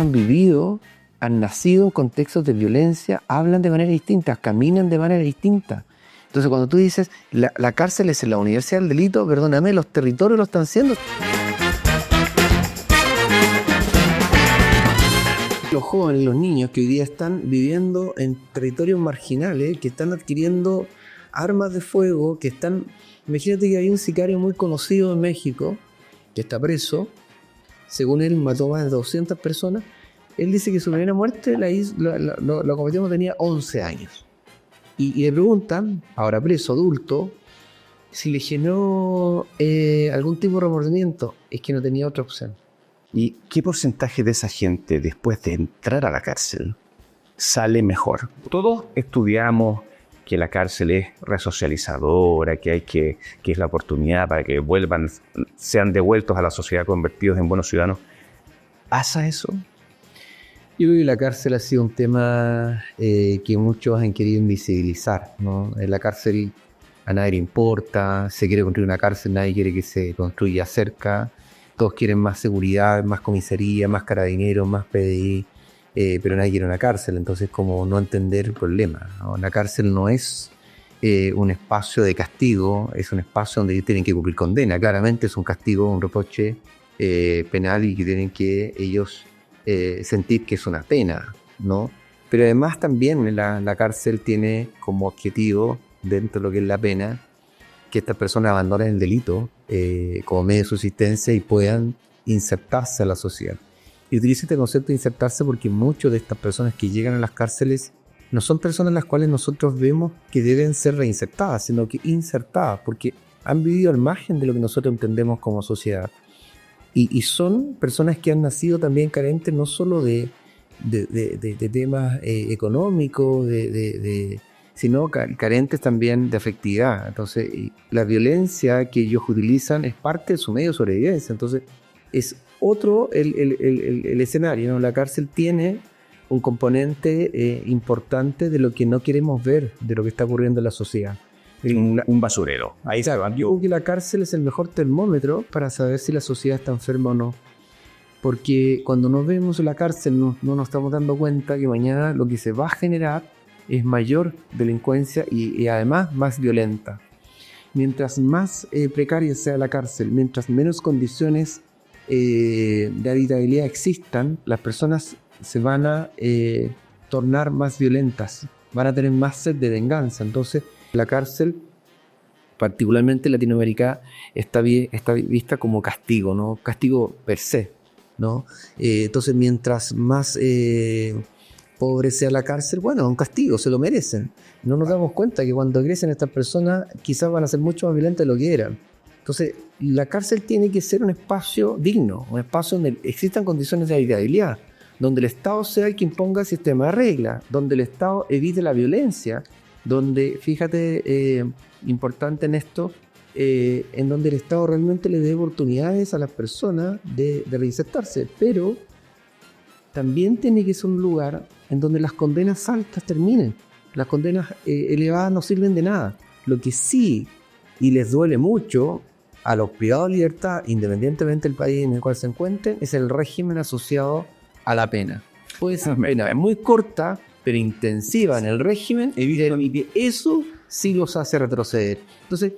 han vivido, han nacido en contextos de violencia, hablan de manera distinta, caminan de manera distinta. Entonces cuando tú dices, la cárcel es la universidad del delito, perdóname, los territorios lo están siendo. Los jóvenes, los niños que hoy día están viviendo en territorios marginales, que están adquiriendo armas de fuego, que están... Imagínate que hay un sicario muy conocido en México, que está preso, según él mató más de 200 personas. Él dice que su primera muerte la cometió cuando tenía 11 años. Y le preguntan, ahora preso, adulto, si le generó algún tipo de remordimiento. Es que no tenía otra opción. ¿Y qué porcentaje de esa gente, después de entrar a la cárcel, sale mejor? Todos estudiamos que la cárcel es resocializadora, que es la oportunidad para que vuelvan, sean devueltos a la sociedad, convertidos en buenos ciudadanos. ¿Pasa eso? Yo creo que la cárcel ha sido un tema que muchos han querido invisibilizar, ¿no? En la cárcel a nadie le importa, se quiere construir una cárcel, nadie quiere que se construya cerca. Todos quieren más seguridad, más comisaría, más carabineros, más PDI, pero nadie quiere una cárcel. Entonces, como no entender el problema, ¿no? La cárcel no es un espacio de castigo, es un espacio donde ellos tienen que cumplir condena. Claramente es un castigo, un reproche penal y que tienen que ellos sentir que es una pena, ¿no? Pero además también la cárcel tiene como objetivo, dentro de lo que es la pena, que estas personas abandonen el delito como medio de subsistencia y puedan insertarse a la sociedad. Y utilizo este concepto de insertarse porque muchas de estas personas que llegan a las cárceles no son personas las cuales nosotros vemos que deben ser reinsertadas, sino que insertadas, porque han vivido al margen de lo que nosotros entendemos como sociedad. Y son personas que han nacido también carentes no solo de temas económicos, sino carentes también de afectividad. Entonces, la violencia que ellos utilizan es parte de su medio de sobrevivencia. Entonces, es otro el escenario, ¿no? La cárcel tiene un componente importante de lo que no queremos ver, de lo que está ocurriendo en la sociedad. Un basurero. Ahí sabe. Yo creo que la cárcel es el mejor termómetro para saber si la sociedad está enferma o no. Porque cuando nos vemos en la cárcel no nos estamos dando cuenta que mañana lo que se va a generar es mayor delincuencia y además más violenta. Mientras más precaria sea la cárcel, mientras menos condiciones de habitabilidad existan, las personas se van a tornar más violentas, van a tener más sed de venganza. Entonces, la cárcel, particularmente en Latinoamérica, está vista como castigo, ¿no? Castigo per se, ¿no? Entonces, mientras más pobre sea la cárcel, bueno, es un castigo, se lo merecen. No nos damos cuenta que cuando crecen estas personas, quizás van a ser mucho más violentas de lo que eran. Entonces, la cárcel tiene que ser un espacio digno, un espacio donde existan condiciones de habitabilidad, donde el Estado sea el que imponga el sistema de reglas, donde el Estado evite la violencia, donde, fíjate, importante en esto, en donde el Estado realmente le dé oportunidades a las personas de reinsertarse, pero también tiene que ser un lugar en donde las condenas altas terminen. Las condenas elevadas no sirven de nada. Lo que sí, y les duele mucho a los privados de libertad, independientemente del país en el cual se encuentren, es el régimen asociado a la pena. Puede ser pena muy corta, pero intensiva en el régimen, y que eso sí los hace retroceder. Entonces,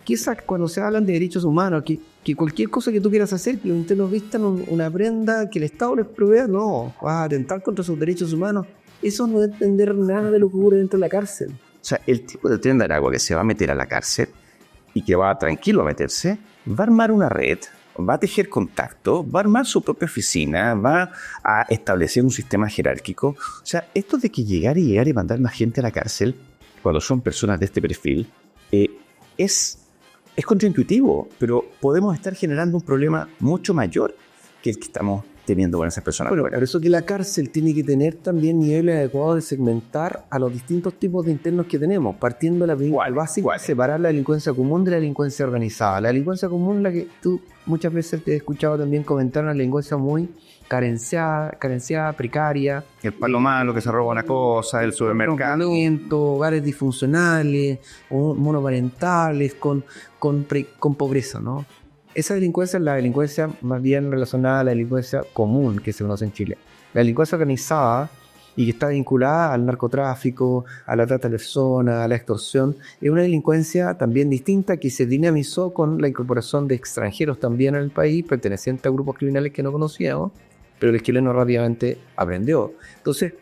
quizás cuando se hablan de derechos humanos, que cualquier cosa que tú quieras hacer, que los internos vistan una prenda que el Estado les provea, no, vas a atentar contra sus derechos humanos. Eso no debe entender nada de lo que ocurre dentro de la cárcel. O sea, el tipo de tren de Aragua que se va a meter a la cárcel y que va tranquilo a meterse, va a armar una red, va a tejer contacto, va a armar su propia oficina, va a establecer un sistema jerárquico. O sea, esto de que llegar y mandar más gente a la cárcel, cuando son personas de este perfil, es contraintuitivo, pero podemos estar generando un problema mucho mayor que el que estamos teniendo con esas personas. Bueno, por eso que la cárcel tiene que tener también niveles adecuados de segmentar a los distintos tipos de internos que tenemos, partiendo de la básica, separar la delincuencia común de la delincuencia organizada. La delincuencia común, la que tú muchas veces te he escuchado también comentar, una delincuencia muy carenciada, precaria. El palo malo que se roba una cosa, el supermercado. Hogares disfuncionales, monoparentales, con pobreza, ¿no? Esa delincuencia es la delincuencia más bien relacionada a la delincuencia común que se conoce en Chile. La delincuencia organizada y que está vinculada al narcotráfico, a la trata de personas, a la extorsión, es una delincuencia también distinta que se dinamizó con la incorporación de extranjeros también al país, pertenecientes a grupos criminales que no conocíamos, pero el chileno rápidamente aprendió. Entonces,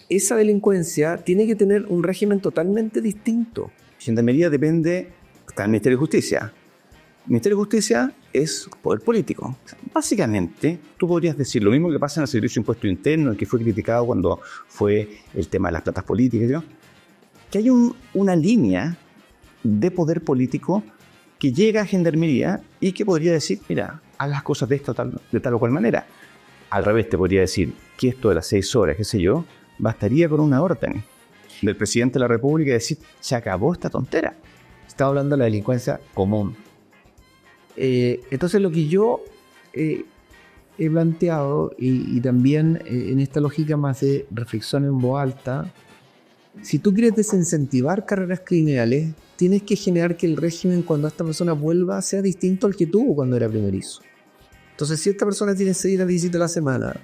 esa delincuencia tiene que tener un régimen totalmente distinto. Gendarmería depende del Ministerio de Justicia. El Ministerio de Justicia es poder político. Básicamente, tú podrías decir lo mismo que pasa en el Servicio de Impuesto Interno, el que fue criticado cuando fue el tema de las platas políticas, ¿no? Que hay una línea de poder político que llega a Gendarmería y que podría decir, mira, haz las cosas de tal o cual manera. Al revés, te podría decir que esto de las 6 horas, qué sé yo, bastaría con una orden del presidente de la República y decir, se acabó esta tontera. Estaba hablando de la delincuencia común. Entonces lo que yo he planteado y también en esta lógica más de reflexión en voz alta, si tú quieres desincentivar carreras criminales, tienes que generar que el régimen cuando esta persona vuelva sea distinto al que tuvo cuando era primerizo. Entonces si esta persona tiene 6 horas de visita a la semana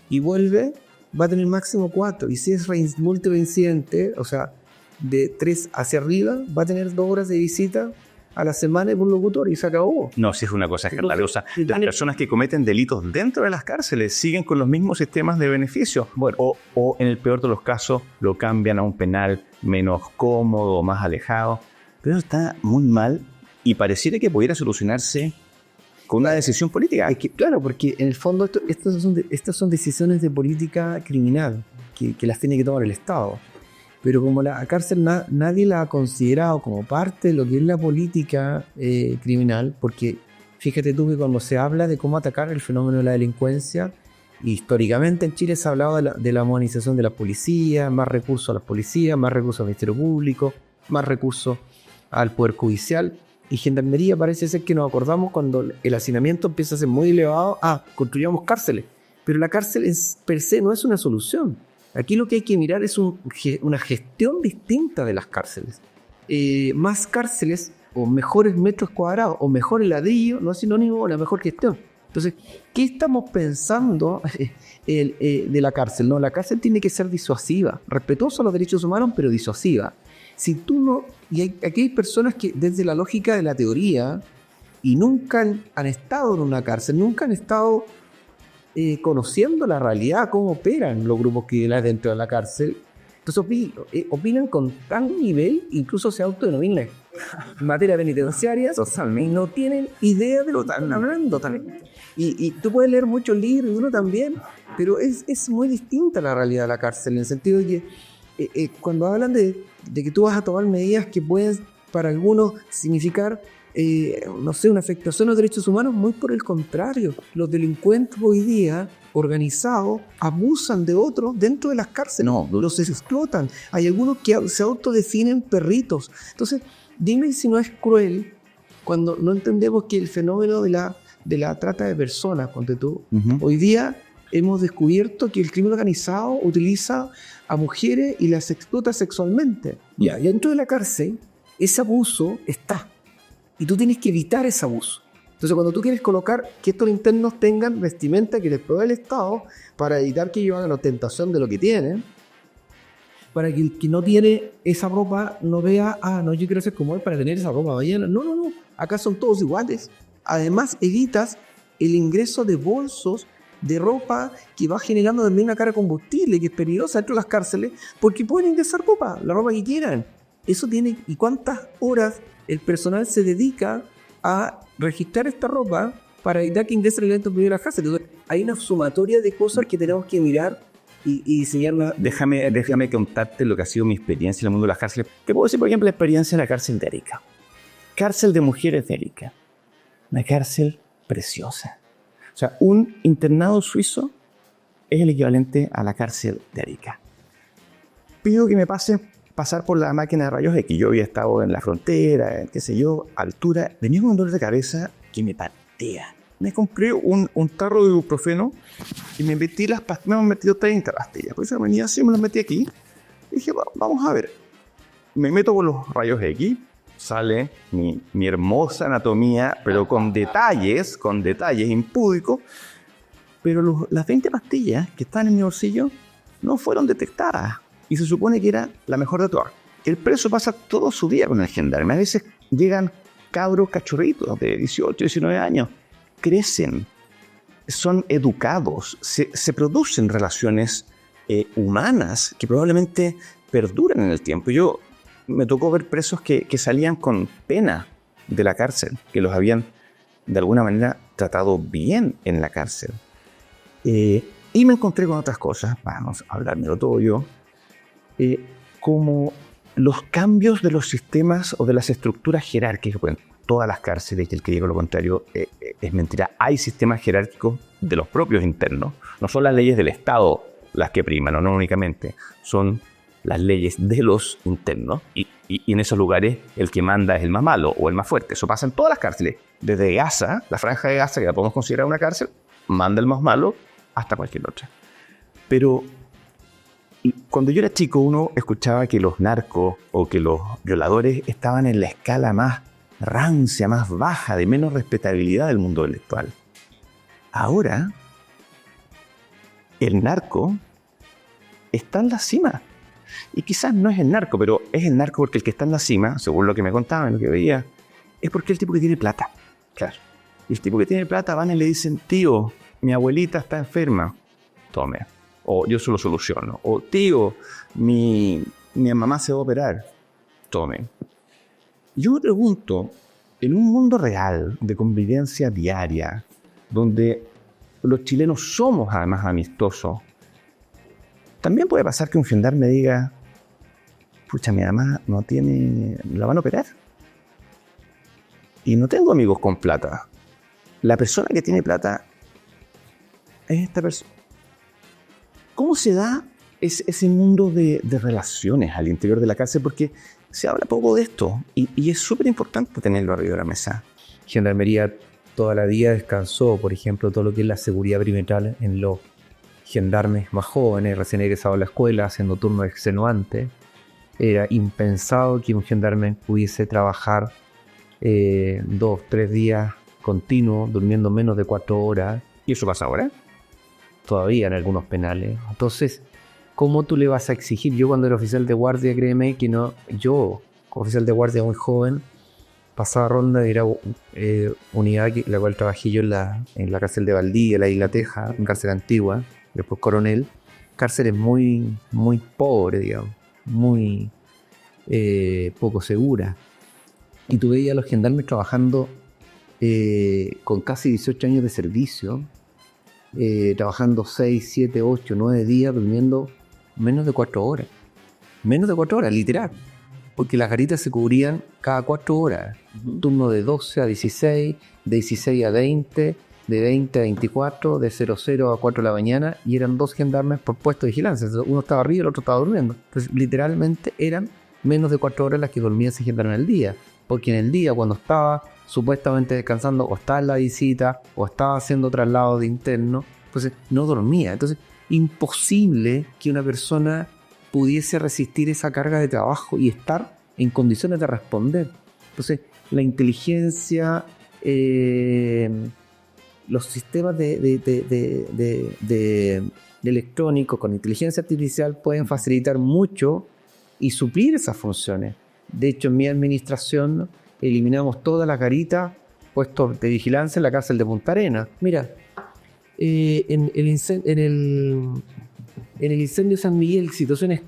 y vuelve, va a tener máximo 4, y si es multireincidente, o sea, de 3 hacia arriba, va a tener 2 horas de visita a la semana por locutor y se acabó. No, si es una cosa escandalosa. Las personas que cometen delitos dentro de las cárceles siguen con los mismos sistemas de beneficio. Bueno, o en el peor de los casos lo cambian a un penal menos cómodo, más alejado. Pero está muy mal y pareciera que pudiera solucionarse con una decisión política. Es que, claro, porque en el fondo estas son decisiones de política criminal que las tiene que tomar el Estado. Pero como la cárcel nadie la ha considerado como parte de lo que es la política criminal, porque fíjate tú que cuando se habla de cómo atacar el fenómeno de la delincuencia, históricamente en Chile se ha hablado de la modernización de la policía, más recursos a las policías, más recursos al Ministerio Público, más recursos al Poder Judicial, y Gendarmería parece ser que nos acordamos cuando el hacinamiento empieza a ser muy elevado, construyamos cárceles, pero la cárcel per se no es una solución. Aquí lo que hay que mirar es una gestión distinta de las cárceles. Más cárceles o mejores metros cuadrados o mejor ladrillo no es sinónimo de la mejor gestión. Entonces, ¿qué estamos pensando de la cárcel? No, la cárcel tiene que ser disuasiva, respetuosa a los derechos humanos, pero disuasiva. Si tú no, aquí hay personas que desde la lógica de la teoría y nunca han estado en una cárcel, nunca han estado conociendo la realidad, cómo operan los grupos criminales dentro de la cárcel. Entonces opinan con tal nivel, incluso se autodenominan en materia penitenciaria, totalmente, y no tienen idea de lo que están hablando también. Y tú puedes leer muchos libros, y uno también, pero es muy distinta la realidad de la cárcel, en el sentido de que cuando hablan de que tú vas a tomar medidas que pueden para algunos significar no sé, una afectación a los derechos humanos, muy por el contrario. Los delincuentes hoy día organizados abusan de otros dentro de las cárceles, los explotan. Hay algunos que se autodefinen perritos. Entonces, dime si no es cruel cuando no entendemos que el fenómeno de la trata de personas, ponte tú, hoy día hemos descubierto que el crimen organizado utiliza a mujeres y las explota sexualmente. Y dentro de la cárcel, ese abuso está. Y tú tienes que evitar ese abuso. Entonces, cuando tú quieres colocar que estos internos tengan vestimenta que les provee el Estado para evitar que ellos hagan ostentación de lo que tienen, para que el que no tiene esa ropa no vea, no, yo quiero ser como él para tener esa ropa mañana. No. Acá son todos iguales. Además, evitas el ingreso de bolsos de ropa que va generando también una carga de combustible que es peligrosa dentro de las cárceles porque pueden ingresar ropa, la ropa que quieran. Eso tiene, y cuántas horas el personal se dedica a registrar esta ropa para evitar que ingrese el elemento de la cárcel. Entonces, hay una sumatoria de cosas que tenemos que mirar y diseñarla. Déjame contarte lo que ha sido mi experiencia en el mundo de las cárceles. Te puedo decir, por ejemplo, la experiencia en la cárcel de Arica. Cárcel de mujeres de Arica. Una cárcel preciosa. O sea, un internado suizo es el equivalente a la cárcel de Arica. Pido que me pasar por la máquina de rayos X. Yo había estado en la frontera, qué sé yo, altura. Venía con un dolor de cabeza que me patea. Me compré un tarro de ibuprofeno y me metí las pastillas. Me han metido 30 pastillas. Por eso venía así, me las metí aquí. Y dije, vamos a ver. Me meto con los rayos X. Sale mi hermosa anatomía, pero con detalles impúdicos. Pero las 20 pastillas que estaban en mi bolsillo no fueron detectadas. Y se supone que era la mejor de todas. El preso pasa todo su día con el gendarme. A veces llegan cabros cachorritos de 18, 19 años. Crecen, son educados, se producen relaciones humanas que probablemente perduran en el tiempo. Yo me tocó ver presos que salían con pena de la cárcel, que los habían de alguna manera tratado bien en la cárcel. Y me encontré con otras cosas, vamos a hablármelo todo yo, como los cambios de los sistemas o de las estructuras jerárquicas. Bueno, todas las cárceles, y el que diga lo contrario es mentira. Hay sistemas jerárquicos de los propios internos. No son las leyes del Estado las que priman, no únicamente. Son las leyes de los internos. Y en esos lugares el que manda es el más malo o el más fuerte. Eso pasa en todas las cárceles. Desde Gaza, la franja de Gaza, que la podemos considerar una cárcel, manda el más malo hasta cualquier otra. Pero cuando yo era chico, uno escuchaba que los narcos o que los violadores estaban en la escala más rancia, más baja, de menos respetabilidad del mundo intelectual. Ahora, el narco está en la cima. Y quizás no es el narco, pero es el narco porque el que está en la cima, según lo que me contaban, lo que veía, es porque el tipo que tiene plata. Claro. Y el tipo que tiene plata van y le dicen: tío, mi abuelita está enferma, tome. O yo se lo soluciono. O tío, mi mamá se va a operar, tome. Yo me pregunto, en un mundo real de convivencia diaria, donde los chilenos somos además amistosos, también puede pasar que un gendarme diga: pucha, mi mamá no tiene, la van a operar. Y no tengo amigos con plata. La persona que tiene plata es esta persona. ¿Cómo se da ese mundo de relaciones al interior de la cárcel? Porque se habla poco de esto y es súper importante tenerlo arriba de la mesa. Gendarmería toda la vida descansó, por ejemplo, todo lo que es la seguridad perimetral en los gendarmes más jóvenes, recién egresados a la escuela, haciendo turnos extenuantes. Era impensado que un gendarme pudiese trabajar 2, 3 días continuos, durmiendo menos de 4 horas. ¿Y eso pasa ahora? Todavía en algunos penales. Entonces, ¿cómo tú le vas a exigir? Yo cuando era oficial de guardia, créeme que no, yo, como oficial de guardia muy joven, pasaba ronda, era unidad la cual trabajé yo en la cárcel de Valdivia, la Isla Teja, en cárcel antigua, después Coronel, cárceles muy, muy pobres, digamos, muy poco seguras. Y tú veías a los gendarmes trabajando con casi 18 años de servicio, trabajando 6, 7, 8, 9 días, durmiendo menos de 4 horas. Menos de 4 horas, literal. Porque las garitas se cubrían cada 4 horas. Turno de 12 a 16, de 16 a 20, de 20 a 24, de 00 a 4 de la mañana, y eran 2 gendarmes por puesto de vigilancia. Uno estaba arriba y el otro estaba durmiendo. Entonces, literalmente eran menos de 4 horas las que dormía ese gendarme al día. Porque en el día, cuando estaba supuestamente descansando, o estaba en la visita, o estaba haciendo traslado de interno, pues no dormía. Entonces, imposible que una persona pudiese resistir esa carga de trabajo y estar en condiciones de responder. Entonces, la inteligencia, los sistemas de electrónicos con inteligencia artificial pueden facilitar mucho y suplir esas funciones. De hecho, en mi administración eliminamos todas las garitas puestos de vigilancia en la cárcel de Punta Arenas. Mira, en el incendio de San Miguel, situaciones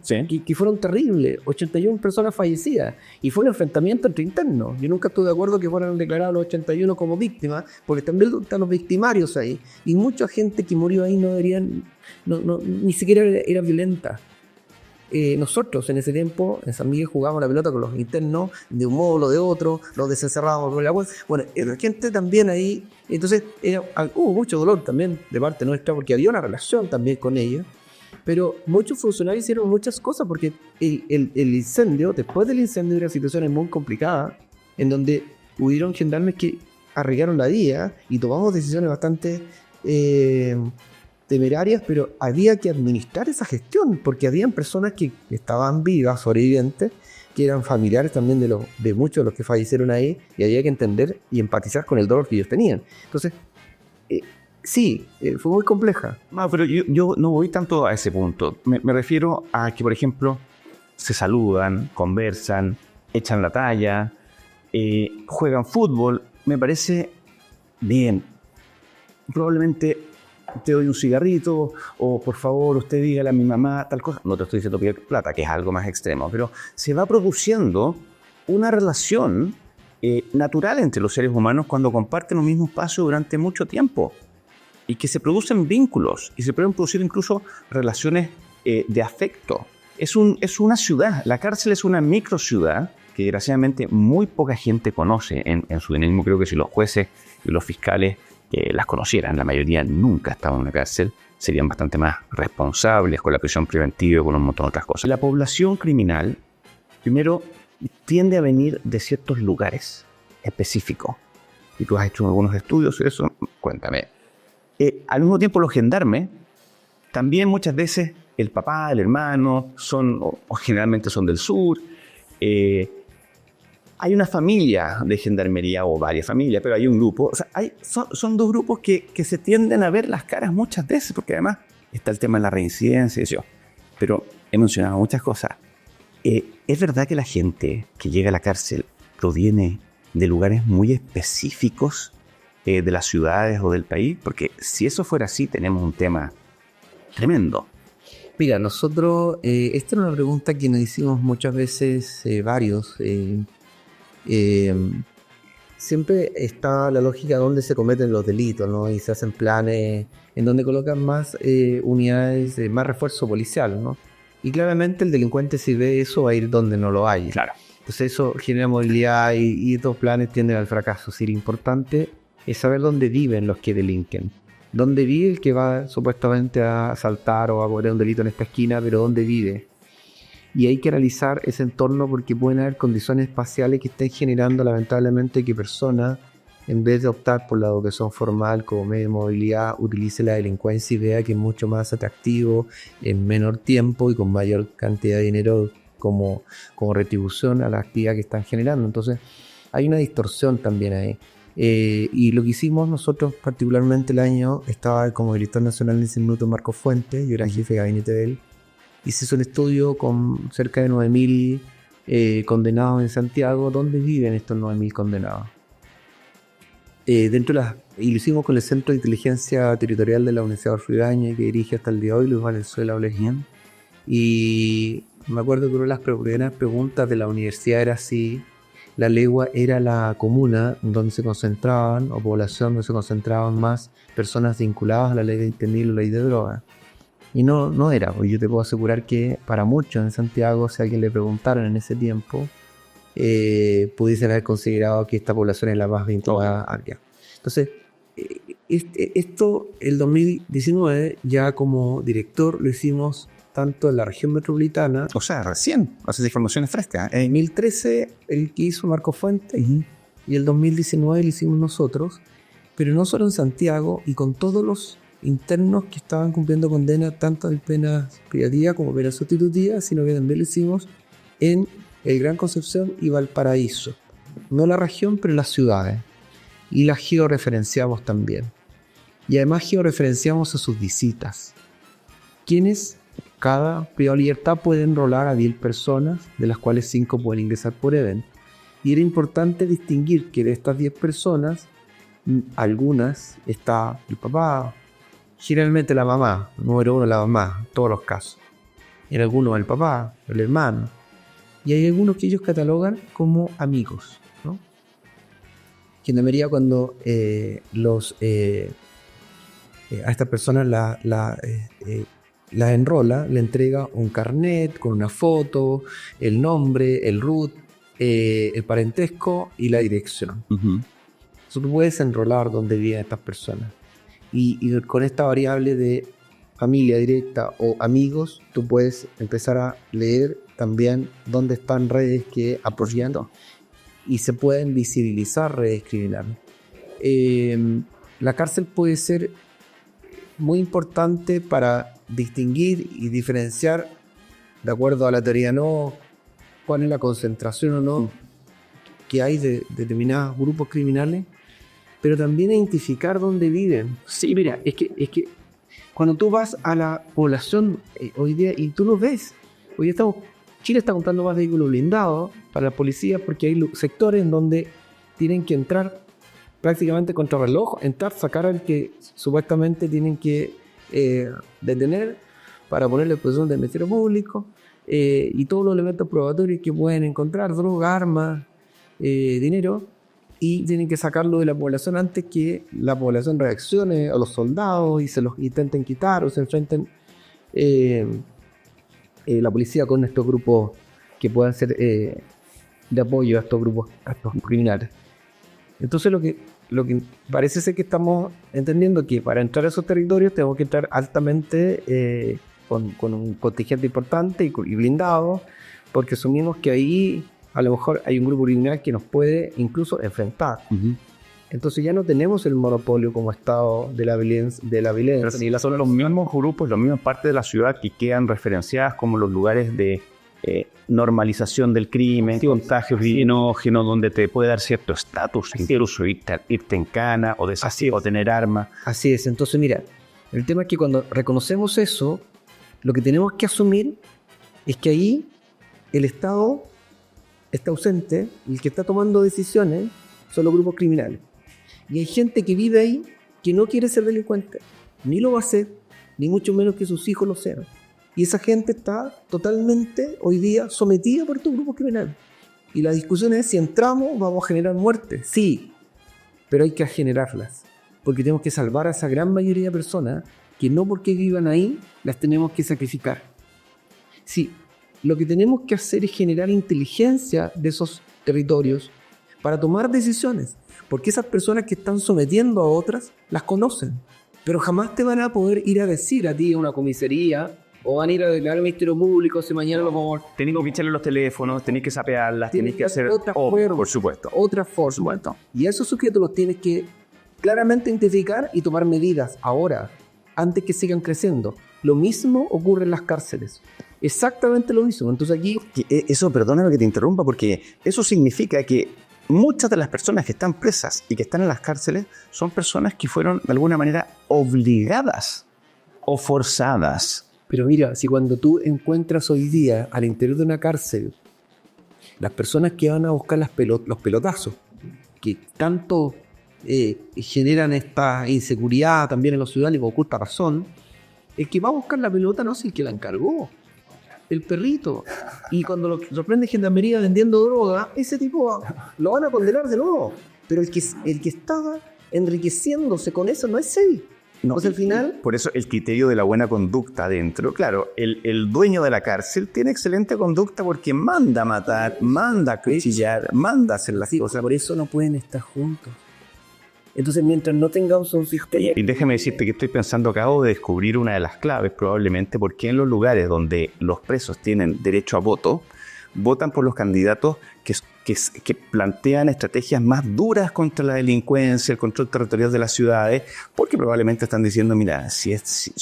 que fueron terribles, 81 personas fallecidas, y fue un enfrentamiento entre internos. Yo nunca estuve de acuerdo que fueran declarados los 81 como víctimas, porque también están los victimarios ahí, y mucha gente que murió ahí no deberían, ni siquiera era violenta. Nosotros en ese tiempo en San Miguel jugábamos la pelota con los internos de un modo o de otro, los desencerrábamos por la web. Bueno, la gente también ahí, entonces hubo mucho dolor también de parte nuestra, porque había una relación también con ellos, pero muchos funcionarios hicieron muchas cosas, porque el incendio, después del incendio, era situaciones muy complicadas, en donde hubieron gendarmes que arriesgaron la vida y tomamos decisiones bastante temerarias, pero había que administrar esa gestión, porque habían personas que estaban vivas, sobrevivientes, que eran familiares también de muchos de los que fallecieron ahí, y había que entender y empatizar con el dolor que ellos tenían. Entonces, Sí, fue muy compleja. No, pero yo no voy tanto a ese punto. Me refiero a que, por ejemplo, se saludan, conversan, echan la talla, juegan fútbol. Me parece bien. Probablemente te doy un cigarrito o por favor usted dígale a mi mamá tal cosa. No te estoy diciendo pedir plata, que es algo más extremo, pero se va produciendo una relación natural entre los seres humanos cuando comparten un mismo espacio durante mucho tiempo y que se producen vínculos y se pueden producir incluso relaciones de afecto. Es una ciudad, la cárcel es una microciudad que desgraciadamente muy poca gente conoce en su dinamismo. Creo que si los jueces y los fiscales las conocieran, la mayoría nunca estaban en una cárcel, serían bastante más responsables con la prisión preventiva y con un montón de otras cosas. La población criminal, primero, tiende a venir de ciertos lugares específicos. Y tú has hecho algunos estudios de eso, cuéntame. Al mismo tiempo, los gendarmes, también muchas veces el papá, el hermano, o generalmente son del sur. Hay una familia de gendarmería o varias familias, pero hay un grupo. O sea, son dos grupos que se tienden a ver las caras muchas veces, porque además está el tema de la reincidencia y eso. Pero he mencionado muchas cosas. ¿Es verdad que la gente que llega a la cárcel proviene de lugares muy específicos de las ciudades o del país? Porque si eso fuera así, tenemos un tema tremendo. Mira, nosotros, esta era una pregunta que nos hicimos muchas veces varios. Siempre está la lógica donde se cometen los delitos, ¿no? Y se hacen planes en donde colocan más unidades, más refuerzo policial, ¿no? Y claramente el delincuente, si ve eso, va a ir donde no lo hay. Claro. Entonces eso genera movilidad y estos planes tienden al fracaso. Si lo importante es saber dónde viven los que delinquen. Dónde vive el que va supuestamente a asaltar o a cometer un delito en esta esquina, pero dónde vive. Y hay que analizar ese entorno porque pueden haber condiciones espaciales que estén generando lamentablemente que personas, en vez de optar por la educación formal como medio de movilidad, utilice la delincuencia y vea que es mucho más atractivo en menor tiempo y con mayor cantidad de dinero como retribución a la actividad que están generando. Entonces hay una distorsión también ahí. Y lo que hicimos nosotros particularmente el año, estaba como director nacional en ese minuto Marco Fuentes, yo era jefe de gabinete de él. Hice un estudio con cerca de 9.000 condenados en Santiago. ¿Dónde viven estos 9.000 condenados? Y lo hicimos con el Centro de Inteligencia Territorial de la Universidad de Orfridaña, que dirige hasta el día de hoy Luis Valenzuela Olegian. Y me acuerdo que una de las primeras preguntas de la universidad era si la legua era la comuna donde se concentraban, o población donde se concentraban más personas vinculadas a la ley de fentanilo o ley de droga. Y no era, porque yo te puedo asegurar que para muchos en Santiago, si a alguien le preguntaran en ese tiempo, pudiesen haber considerado que esta población es la más vinculada a área. Entonces, esto, el 2019, ya como director, lo hicimos tanto en la región metropolitana. O sea, recién, o sea, esa información es fresca. En 2013, el que hizo Marco Fuentes, y el 2019 lo hicimos nosotros, pero no solo en Santiago, y con todos los internos que estaban cumpliendo condena tanto en penas privativas como penas sustitutivas, sino que también lo hicimos en el Gran Concepción y Valparaíso. No la región, pero las ciudades. Y las georreferenciamos también. Y además georreferenciamos a sus visitas. Quienes, cada privado de libertad, puede enrolar a 10 personas, de las cuales 5 pueden ingresar por evento. Y era importante distinguir que de estas 10 personas, algunas está el papá, generalmente la mamá, número 1 la mamá, en todos los casos. En algunos el papá, el hermano. Y hay algunos que ellos catalogan como amigos, ¿no? Gendarmería cuando a estas personas la enrola, le entrega un carnet con una foto, el nombre, el RUT, el parentesco y la dirección. Entonces tú puedes enrolar donde viven estas personas. Y con esta variable de familia directa o amigos, tú puedes empezar a leer también dónde están redes que apoyan y se pueden visibilizar redes criminales. La cárcel puede ser muy importante para distinguir y diferenciar, de acuerdo a la teoría, no cuál es la concentración o no que hay de determinados grupos criminales, pero también a identificar dónde viven. Sí, mira, es que cuando tú vas a la población hoy día y tú lo ves, hoy día Chile está comprando más vehículos blindados para la policía porque hay sectores en donde tienen que entrar prácticamente contra reloj, sacar al que supuestamente tienen que detener para ponerle a disposición del Ministerio Público, y todos los elementos probatorios que pueden encontrar, droga, armas, dinero, y tienen que sacarlo de la población antes que la población reaccione a los soldados y se los intenten quitar o se enfrenten la policía con estos grupos que puedan ser de apoyo a estos grupos, a estos criminales. Entonces lo que parece ser que estamos entendiendo que para entrar a esos territorios tenemos que entrar altamente con un contingente importante y blindado, porque asumimos que ahí a lo mejor hay un grupo criminal que nos puede incluso enfrentar. Uh-huh. Entonces ya no tenemos el monopolio como Estado de la violencia. Pero son los mismos grupos, las mismas partes de la ciudad que quedan referenciadas como los lugares de normalización del crimen, sí, contagios criminógenos, donde te puede dar cierto estatus, incluso irte en cana o o tener armas. Así es. Entonces mira, el tema es que cuando reconocemos eso, lo que tenemos que asumir es que ahí el Estado está ausente y el que está tomando decisiones son los grupos criminales. Y hay gente que vive ahí que no quiere ser delincuente, ni lo va a hacer, ni mucho menos que sus hijos lo sean. Y esa gente está totalmente hoy día sometida por estos grupos criminales. Y la discusión es si entramos vamos a generar muertes. Sí, pero hay que generarlas. Porque tenemos que salvar a esa gran mayoría de personas que no porque vivan ahí las tenemos que sacrificar. Sí, lo que tenemos que hacer es generar inteligencia de esos territorios para tomar decisiones. Porque esas personas que están sometiendo a otras las conocen. Pero jamás te van a poder ir a decir a ti a una comisaría o van a ir a declarar al Ministerio Público si mañana lo vamos a... Tenéis que pincharle los teléfonos, tenéis que sapearlas, tenéis que hacer otra forma. Por supuesto. Otra forma. Y a esos sujetos los tienes que claramente identificar y tomar medidas ahora, antes que sigan creciendo. Lo mismo ocurre en las cárceles. Exactamente lo mismo. Entonces aquí... Eso, perdóname que te interrumpa, porque eso significa que muchas de las personas que están presas y que están en las cárceles son personas que fueron de alguna manera obligadas o forzadas. Pero mira, si cuando tú encuentras hoy día al interior de una cárcel las personas que van a buscar los pelotazos, que tanto generan esta inseguridad también en los ciudadanos y por oculta razón, el que va a buscar la pelota no es el que la encargó, el perrito. Y cuando lo sorprende Gendarmería vendiendo droga, ese tipo lo van a condenar de nuevo. Pero el que estaba enriqueciéndose con eso no es él. No, pues al final... Por eso el criterio de la buena conducta dentro, claro, el dueño de la cárcel tiene excelente conducta porque manda a matar, manda a cuchillar, manda a hacer las cosas. Por eso no pueden estar juntos. Entonces, mientras no tengamos un sistema... Y déjame decirte que estoy pensando, acabo de descubrir una de las claves probablemente, porque en los lugares donde los presos tienen derecho a voto, votan por los candidatos que plantean estrategias más duras contra la delincuencia, el control territorial de las ciudades, porque probablemente están diciendo, mira, si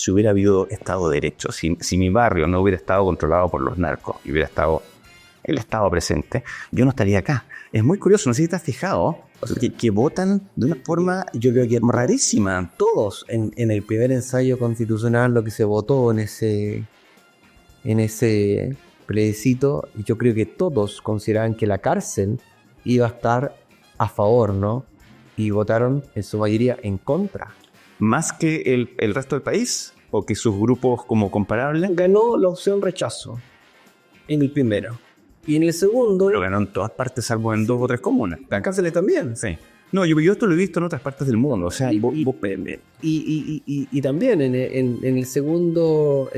hubiera habido Estado de Derecho, si mi barrio no hubiera estado controlado por los narcos y hubiera estado el Estado presente, yo no estaría acá. Es muy curioso, no sé si te has fijado, que votan de una forma, yo creo que rarísima. Todos en el primer ensayo constitucional, lo que se votó en ese plebiscito, yo creo que todos consideraban que la cárcel iba a estar a favor, ¿no? Y votaron en su mayoría en contra. ¿Más que el resto del país? ¿O que sus grupos como comparables? Ganó la opción rechazo en el primero. Y en el segundo... Lo ganó en todas partes, salvo en 2 o 3 comunas. ¿Las cárceles también? Sí. No, yo esto lo he visto en otras partes del mundo. O sea, y también en el segundo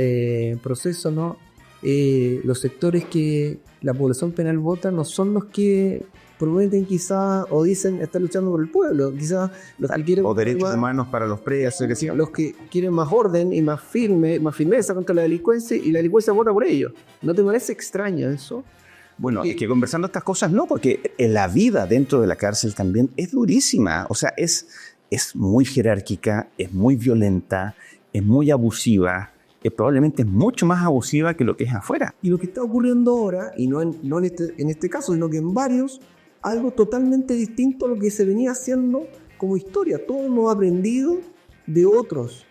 proceso, ¿no? Los sectores que la población penal vota no son los que prometen quizá o dicen estar luchando por el pueblo, quizá los que quieren o derechos humanos para los presos, los que quieren más orden y más firmeza contra la delincuencia, y la delincuencia vota por ellos. ¿No te parece extraño eso? Bueno, es que conversando estas cosas no, porque la vida dentro de la cárcel también es durísima, o sea, es muy jerárquica, es muy violenta, es muy abusiva. Probablemente es mucho más abusiva que lo que es afuera. Y lo que está ocurriendo ahora, y no en este caso, sino que en varios, algo totalmente distinto a lo que se venía haciendo como historia. Todos hemos aprendido de otros.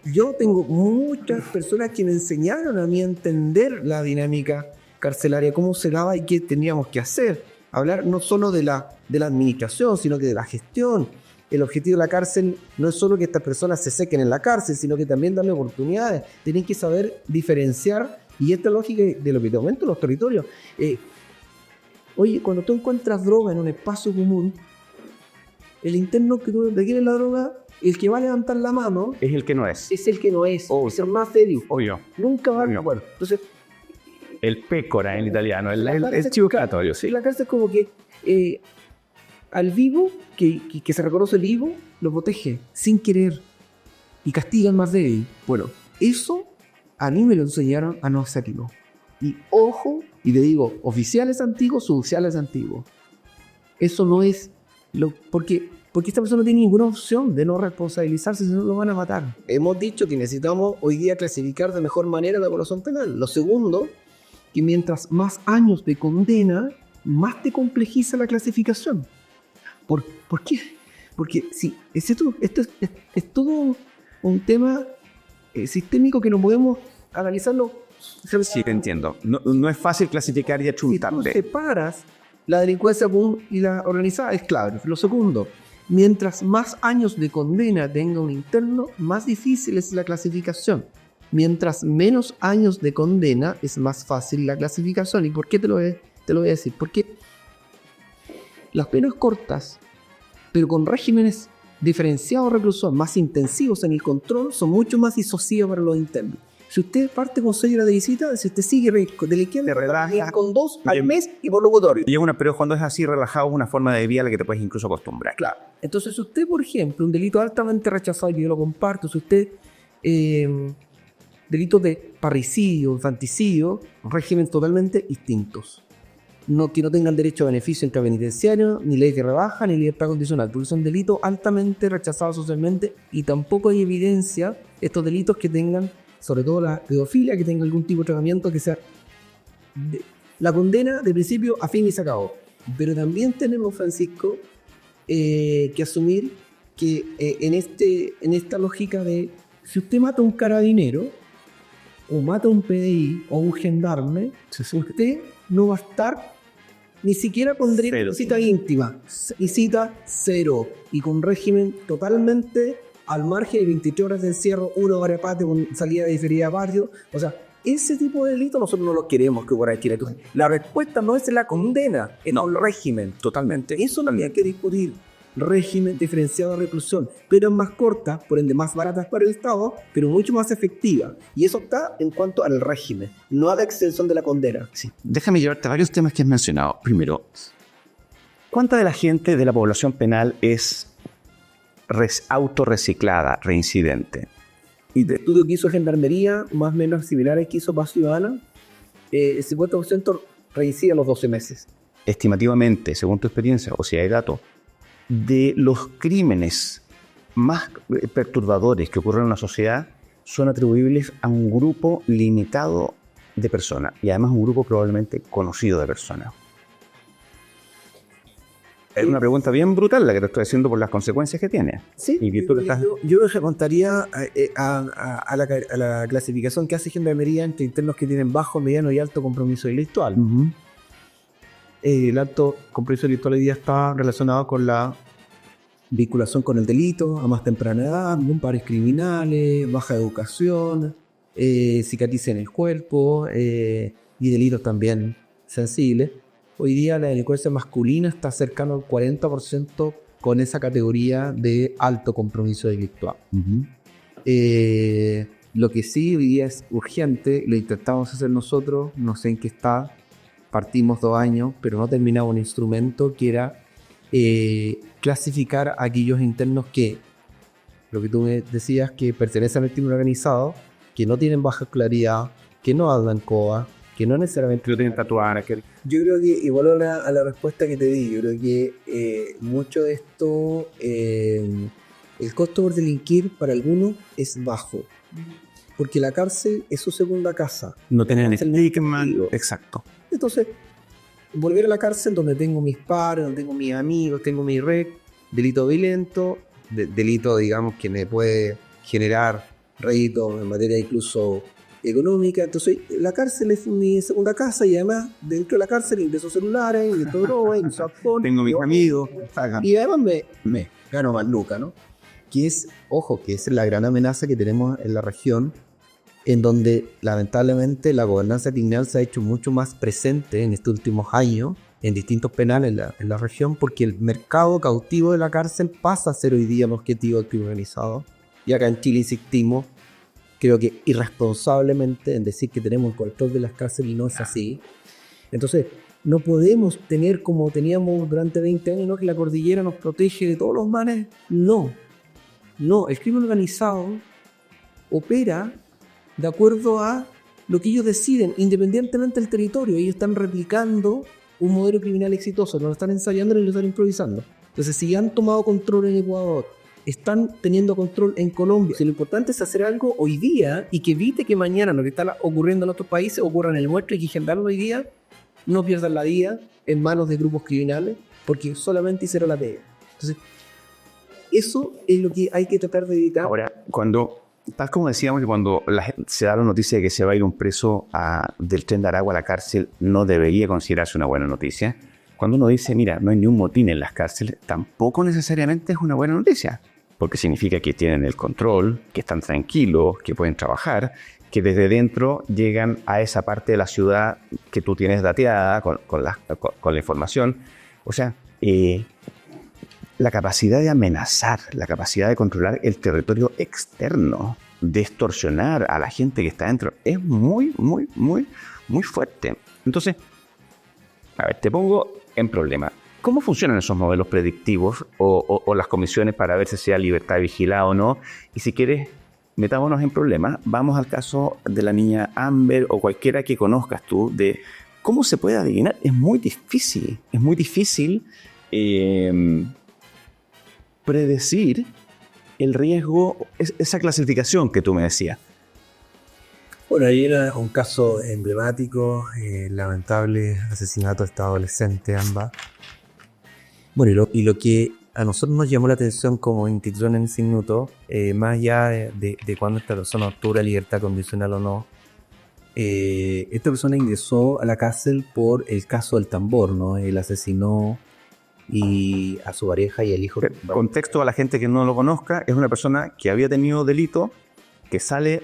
Yo tengo muchas personas que me enseñaron a mí a entender la dinámica carcelaria, cómo se daba y qué teníamos que hacer. Hablar no solo de la administración, sino que de la gestión. El objetivo de la cárcel no es solo que estas personas se sequen en la cárcel, sino que también darle oportunidades. Tienen que saber diferenciar, y esta lógica de lo que te aumenta los territorios. Oye, cuando tú encuentras droga en un espacio común, el interno que tú le quieres la droga, el que va a levantar la mano Es el que no es. es el que no es, es el más serio. Obvio. Nunca va Obvio. a... Bueno, entonces, El pecora en italiano, el cárcel- chivo expiatorio, sí. la cárcel es como que al vivo, que se reconoce vivo, lo protege sin querer y castiga al más débil. Bueno, eso a mí me lo enseñaron a no hacerlo. Y ojo, y te digo, oficiales antiguos, suboficiales antiguos. Eso no es porque esta persona no tiene ninguna opción de no responsabilizarse, si no lo van a matar. Hemos dicho que necesitamos hoy día clasificar de mejor manera la población penal. Lo segundo, que mientras más años de condena, más te complejiza la clasificación. ¿Por qué? Porque sí, esto es todo un tema sistémico que no podemos analizarlo. Sí, te entiendo. No es fácil clasificar y Si tú achuntarle. separas la delincuencia común y la organizada, es clave. Lo segundo, mientras más años de condena tenga un interno, más difícil es la clasificación. Mientras menos años de condena, es más fácil la clasificación. ¿Y por qué te lo voy a decir? Porque las penas cortas, pero con regímenes diferenciados de reclusión más intensivos en el control, son mucho más disuasivas para los internos. Si usted parte con 6 horas de visita, si usted sigue delinquiendo, Te relaja. con 2 al Bien. mes y por locutorio. Pero cuando es así relajado, es una forma de vida a la que te puedes incluso acostumbrar. Claro. Entonces, si usted, por ejemplo, un delito altamente rechazado, y yo lo comparto, si usted, delitos de parricidio, infanticidio, régimen totalmente distintos. Que no tengan derecho a beneficio en cambio penitenciario, ni ley de rebaja, ni libertad condicional, porque son delitos altamente rechazados socialmente y tampoco hay evidencia estos delitos que tengan, sobre todo la pedofilia, que tenga algún tipo de tratamiento que sea la condena de principio a fin y se acabó. Pero también tenemos, Francisco, que asumir que en esta lógica de si usted mata a un carabinero o mata a un PDI o un gendarme, usted no va a estar ni siquiera con derecho a cita íntima, y cita cero, y con régimen totalmente al margen de 23 horas de encierro, 1 hora de patio con salida diferida a patio. O sea, ese tipo de delitos nosotros no lo queremos que ocurra en Chile. Entonces, la respuesta no es la condena, es el régimen. Totalmente. Eso también hay que discutir. Régimen diferenciado de reclusión, pero más corta, por ende más baratas para el Estado, pero mucho más efectiva. Y eso está en cuanto al régimen, no a la extensión de la condena. Sí. Déjame llevarte a varios temas que has mencionado. Primero, ¿cuánta de la gente de la población penal es autorreciclada, reincidente? Y de estudio que hizo Gendarmería, más o menos similares que hizo Paz Ciudadana, el 50% reincide a los 12 meses. Estimativamente, según tu experiencia, o si hay datos, de los crímenes más perturbadores que ocurren en la sociedad son atribuibles a un grupo limitado de personas y además un grupo probablemente conocido de personas. Es una pregunta bien brutal la que te estoy haciendo por las consecuencias que tiene. Sí, y que tú le estás... yo remontaría a la clasificación que hace Gendarmería entre internos que tienen bajo, mediano y alto compromiso delictual. Uh-huh. El alto compromiso delictual hoy día está relacionado con la vinculación con el delito a más temprana edad, pares criminales, baja educación, cicatrices en el cuerpo y delitos también sensibles. Hoy día la delincuencia masculina está cercano al 40% con esa categoría de alto compromiso delictual. Uh-huh. Lo que sí hoy día es urgente, lo intentamos hacer nosotros, no sé en qué está, partimos 2 años, pero no terminamos un instrumento que era clasificar a aquellos internos que, lo que tú me decías, que pertenecen al crimen organizado, que no tienen baja escolaridad, que no hablan COA, que no necesariamente lo tienen tatuadas. Yo creo que, igual a la respuesta que te di, yo creo que mucho de esto, el costo por delinquir para algunos es bajo, porque la cárcel es su segunda casa. No tienen Es el estigma. motivo. Exacto. Entonces, volver a la cárcel donde tengo mis pares, donde tengo mis amigos, tengo mi red, delito violento, delito, digamos, que me puede generar réditos en materia incluso económica. Entonces, la cárcel es mi segunda casa y además, dentro de la cárcel ingreso celulares, ingreso droga, ingreso alcohol. Tengo mis amigos. Y además me gano más lucas, ¿no? Que es, ojo, que es la gran amenaza que tenemos en la región, en donde lamentablemente la gobernanza criminal se ha hecho mucho más presente en estos últimos años en distintos penales en la región, porque el mercado cautivo de la cárcel pasa a ser hoy día un objetivo del crimen organizado. Y acá en Chile insistimos, creo que irresponsablemente, en decir que tenemos el control de las cárceles, y no es así. Entonces, no podemos tener como teníamos durante 20 años, ¿no?, que la cordillera nos protege de todos los males. No, el crimen organizado opera de acuerdo a lo que ellos deciden, independientemente del territorio. Ellos están replicando un modelo criminal exitoso, no lo están ensayando ni lo están improvisando. Entonces, si han tomado control en Ecuador, están teniendo control en Colombia. Si lo importante es hacer algo hoy día y que evite que mañana lo que está ocurriendo en otros países ocurra en el nuestro, y que gendarmes hoy día no pierdan la vida en manos de grupos criminales porque solamente hicieron la pega. Entonces, eso es lo que hay que tratar de evitar. Ahora, tal como decíamos, que cuando se da la noticia de que se va a ir un preso del Tren de Aragua a la cárcel, no debería considerarse una buena noticia. Cuando uno dice, mira, no hay ni un motín en las cárceles, tampoco necesariamente es una buena noticia, porque significa que tienen el control, que están tranquilos, que pueden trabajar, que desde dentro llegan a esa parte de la ciudad que tú tienes dateada con la información. O sea, la capacidad de amenazar, la capacidad de controlar el territorio externo, de extorsionar a la gente que está dentro, es muy, muy, muy, muy fuerte. Entonces, a ver, te pongo en problema. ¿Cómo funcionan esos modelos predictivos o las comisiones para ver si sea libertad vigilada o no? Y si quieres, metámonos en problemas. Vamos al caso de la niña Amber o cualquiera que conozcas tú, de cómo se puede adivinar. Es muy difícil predecir el riesgo, esa clasificación que tú me decías. Bueno, ahí era un caso emblemático, lamentable asesinato de esta adolescente, ambas. Bueno, y lo que a nosotros nos llamó la atención como institución en ese minuto, más allá de cuando esta persona obtuvo libertad condicional o no, esta persona ingresó a la cárcel por el caso del tambor, ¿no? Él asesinó y a su pareja y el hijo. Contexto a la gente que no lo conozca: es una persona que había tenido delito, que sale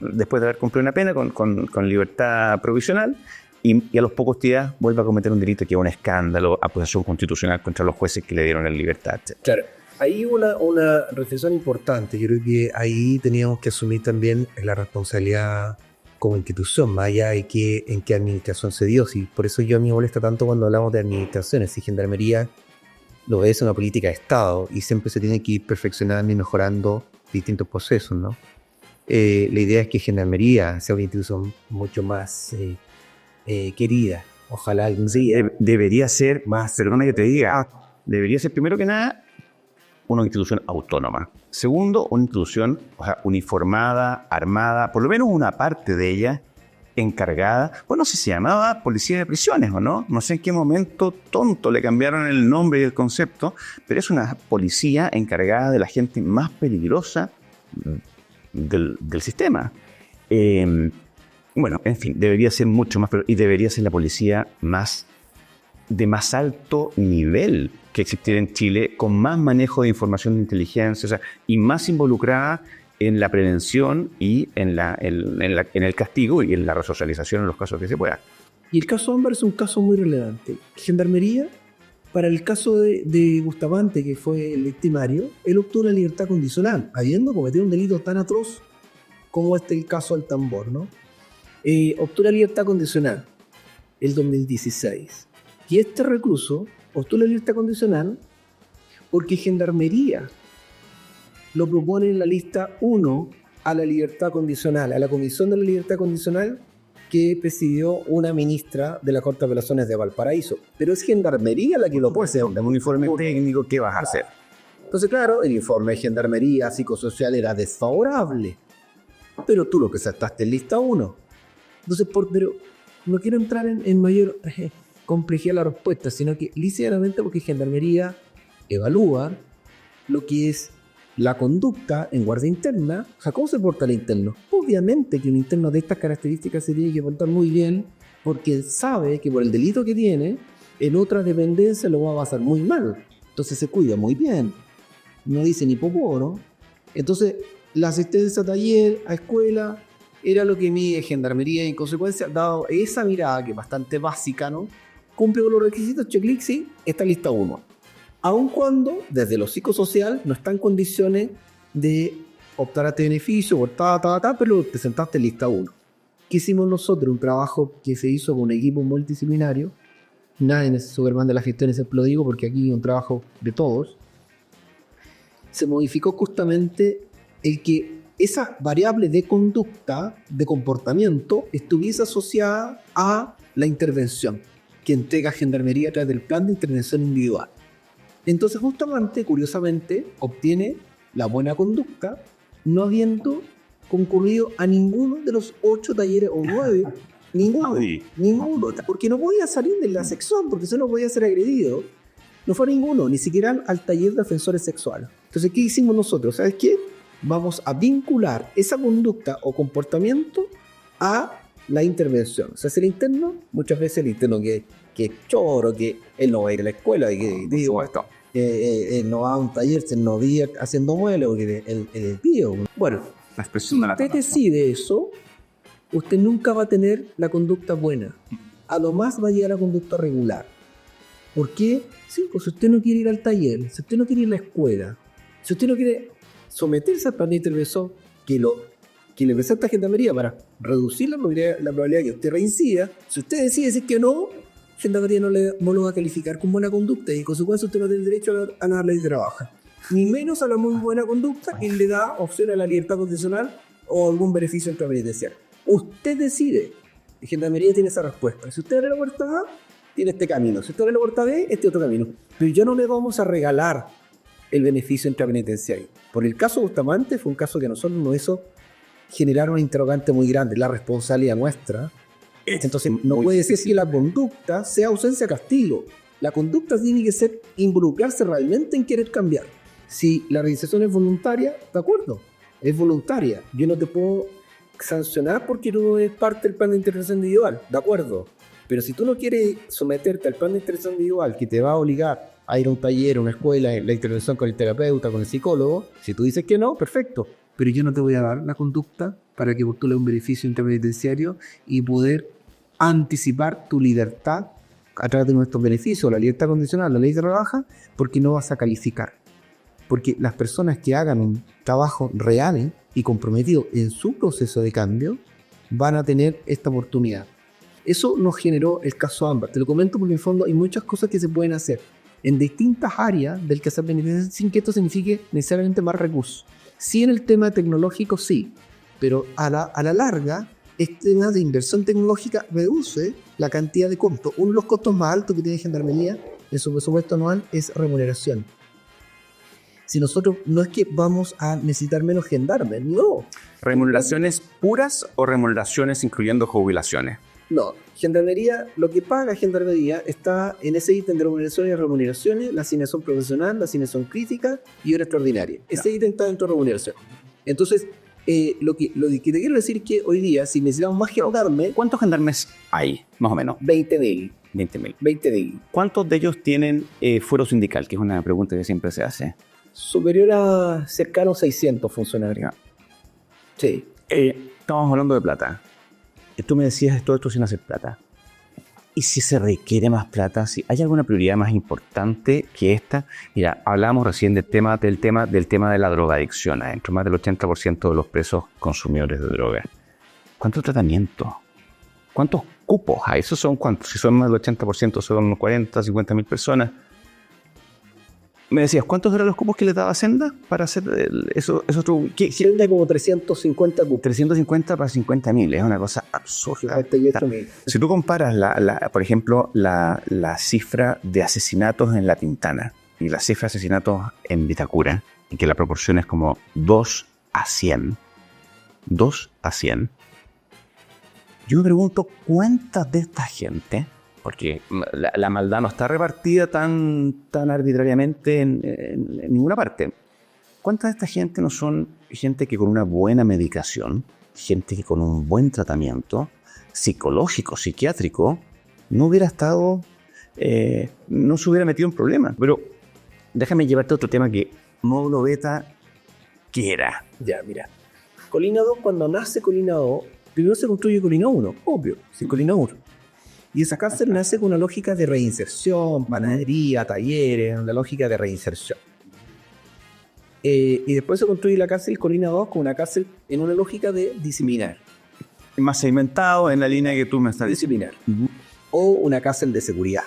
después de haber cumplido una pena con libertad provisional, y a los pocos días vuelve a cometer un delito que es un escándalo, acusación constitucional contra los jueces que le dieron la libertad, etc. Claro, hay una reflexión importante. Yo creo que ahí teníamos que asumir también la responsabilidad como institución, más allá de en qué administración se dio. Sí, por eso yo a mí me molesta tanto cuando hablamos de administraciones. Si Gendarmería lo es una política de Estado y siempre se tiene que ir perfeccionando y mejorando distintos procesos, ¿no? La idea es que Gendarmería sea una institución mucho más querida. Ojalá algún día. Debería ser, perdona que te diga, debería ser primero que nada una institución autónoma. Segundo, una institución, uniformada, armada, por lo menos una parte de ella encargada. Bueno, no sé si se llamaba policía de prisiones o no. No sé en qué momento tonto le cambiaron el nombre y el concepto, pero es una policía encargada de la gente más peligrosa del sistema. Bueno, en fin, debería ser mucho más, y debería ser la policía de más alto nivel que existiera en Chile, con más manejo de información de inteligencia, y más involucrada en la prevención y en el castigo y en la resocialización en los casos que se pueda. Y el caso Ámbar es un caso muy relevante. Gendarmería, para el caso de Bustamante, que fue el victimario, él obtuvo la libertad condicional, habiendo cometido un delito tan atroz como el caso del tambor, ¿no? Obtuvo la libertad condicional el 2016. Y este recluso obtuvo la libertad condicional porque Gendarmería lo propone en la lista 1 a la libertad condicional, a la Comisión de la Libertad Condicional que presidió una ministra de la Corte de Apelaciones de Valparaíso. Pero es Gendarmería la que lo puede hacer. Un informe técnico, ¿qué vas a hacer? Entonces, claro, el informe de Gendarmería psicosocial era desfavorable. Pero tú lo que saltaste en lista 1. Entonces, pero no quiero entrar en mayor complejidad la respuesta, sino que lícitamente porque Gendarmería evalúa lo que es la conducta en guardia interna. O sea, ¿cómo se porta el interno? Obviamente que un interno de estas características se tiene que portar muy bien, porque sabe que por el delito que tiene, en otras dependencias lo va a pasar muy mal. Entonces se cuida muy bien. No dice ni poco, ¿no? Entonces, la asistencia a taller, a escuela, era lo que mide Gendarmería y en consecuencia, dado esa mirada que es bastante básica, ¿no? Cumple con los requisitos, checklist, sí, está lista 1. Aun cuando, desde lo psicosocial, no está en condiciones de optar a este beneficio, por pero te sentaste en lista 1. ¿Qué hicimos nosotros? Un trabajo que se hizo con un equipo multidisciplinario. Nadie es Superman de las gestiones, lo digo, porque aquí es un trabajo de todos. Se modificó justamente el que esa variable de conducta, de comportamiento, estuviese asociada a la intervención que entrega Gendarmería a través del plan de intervención individual. Entonces, justamente, curiosamente, obtiene la buena conducta, no habiendo concurrido a ninguno de los 8 talleres o 9. Ninguno, porque no podía salir de la sección, porque si no podía ser agredido. No fue ninguno, ni siquiera al taller de defensores sexuales. Entonces, ¿qué hicimos nosotros? ¿Sabes qué? Vamos a vincular esa conducta o comportamiento a la intervención. O sea, si el interno, muchas veces el interno que es choro, que él no va a ir a la escuela, que él no va a un taller, se no va haciendo muebles, porque el tío. Bueno, la expresión de la usted decide eso, usted nunca va a tener la conducta buena. A lo más va a llegar a la conducta regular. ¿Por qué? Sí, pues si usted no quiere ir al taller, si usted no quiere ir a la escuela, si usted no quiere someterse al plan de intervención que le presenta Gendarmería para reducir la probabilidad de que usted reincida, si usted decide decir que no, Gendarmería no lo va a calificar con buena conducta y en consecuencia usted no tiene derecho a la ley de trabajo. Ni menos a la muy buena conducta que le da opción a la libertad condicional o algún beneficio intrapenitenciario. Usted decide. Y Gendarmería tiene esa respuesta. Si usted abre la puerta A, tiene este camino. Si usted abre la puerta B, este otro camino. Pero ya no le vamos a regalar el beneficio intrapenitenciario. Por el caso Bustamante fue un caso que a nosotros nos hizo generar una interrogante muy grande, la responsabilidad nuestra. Entonces no puede decir que la conducta sea ausencia de castigo. La conducta tiene que ser involucrarse realmente en querer cambiar. Si la reinserción es voluntaria, de acuerdo, es voluntaria. Yo no te puedo sancionar porque no es parte del plan de intervención individual, de acuerdo. Pero si tú no quieres someterte al plan de intervención individual que te va a obligar a ir a un taller, a una escuela, la intervención con el terapeuta, con el psicólogo, si tú dices que no, perfecto. Pero yo no te voy a dar la conducta para que postules un beneficio interpenitenciario y poder anticipar tu libertad a través de nuestros beneficios, la libertad condicional, la ley de rebaja, porque no vas a calificar. Porque las personas que hagan un trabajo real y comprometido en su proceso de cambio van a tener esta oportunidad. Eso nos generó el caso Ámbar. Te lo comento porque en el fondo hay muchas cosas que se pueden hacer en distintas áreas del quehacer penitenciario sin que esto signifique necesariamente más recursos. Sí, en el tema tecnológico sí, pero a la larga este tema de inversión tecnológica reduce la cantidad de costos. Uno de los costos más altos que tiene Gendarmería en su presupuesto anual es remuneración. Si nosotros no es que vamos a necesitar menos gendarmes, no. ¿Remuneraciones puras o remuneraciones incluyendo jubilaciones? No, Gendarmería, lo que paga Gendarmería está en ese ítem de remuneraciones, la asignación profesional, la asignación crítica y hora extraordinaria. Ese ítem está dentro de remuneración. Entonces, lo que te quiero decir es que hoy día, si necesitamos más gendarmes... ¿Cuántos gendarmes hay, más o menos? 20.000. 20.000. ¿Cuántos de ellos tienen fuero sindical? Que es una pregunta que siempre se hace. Superior a cercano a 600 funcionarios. Sí. Estamos hablando de plata. Tú me decías todo esto sin hacer plata. ¿Y si se requiere más plata? ¿Si hay alguna prioridad más importante que esta? Mira, hablamos recién del tema de la drogadicción. Adentro más del 80% de los presos consumidores de drogas. ¿Cuánto tratamiento? ¿Cuántos cupos hay? ¿Esos son cuántos? Si son más del 80%, son 40, 50 mil personas. Me decías, ¿cuántos eran los cupos que le daba Senda para hacer eso? Senda como 350 cupos. 350 para 50.000, es una cosa absurda. Si tú comparas, por ejemplo, la cifra de asesinatos en La Pintana y la cifra de asesinatos en Vitacura, en que la proporción es como 2 a 100, yo me pregunto, ¿cuántas de esta gente porque la maldad no está repartida tan arbitrariamente en ninguna parte. ¿Cuánta de esta gente no son gente que con una buena medicación, gente que con un buen tratamiento psicológico, psiquiátrico, no hubiera estado, no se hubiera metido en problemas? Pero déjame llevarte a otro tema que módulo beta, ¿qué era? Ya, mira. Colina 2, cuando nace Colina 2, primero se construye Colina 1, obvio, sin Colina 1. Y esa cárcel nace con una lógica de reinserción, panadería, talleres, una lógica de reinserción. Y después se construye la cárcel Colina 2 con una cárcel en una lógica de disciplinar. Más segmentado en la línea que tú me estás diciendo. Disciplinar. O una cárcel de seguridad.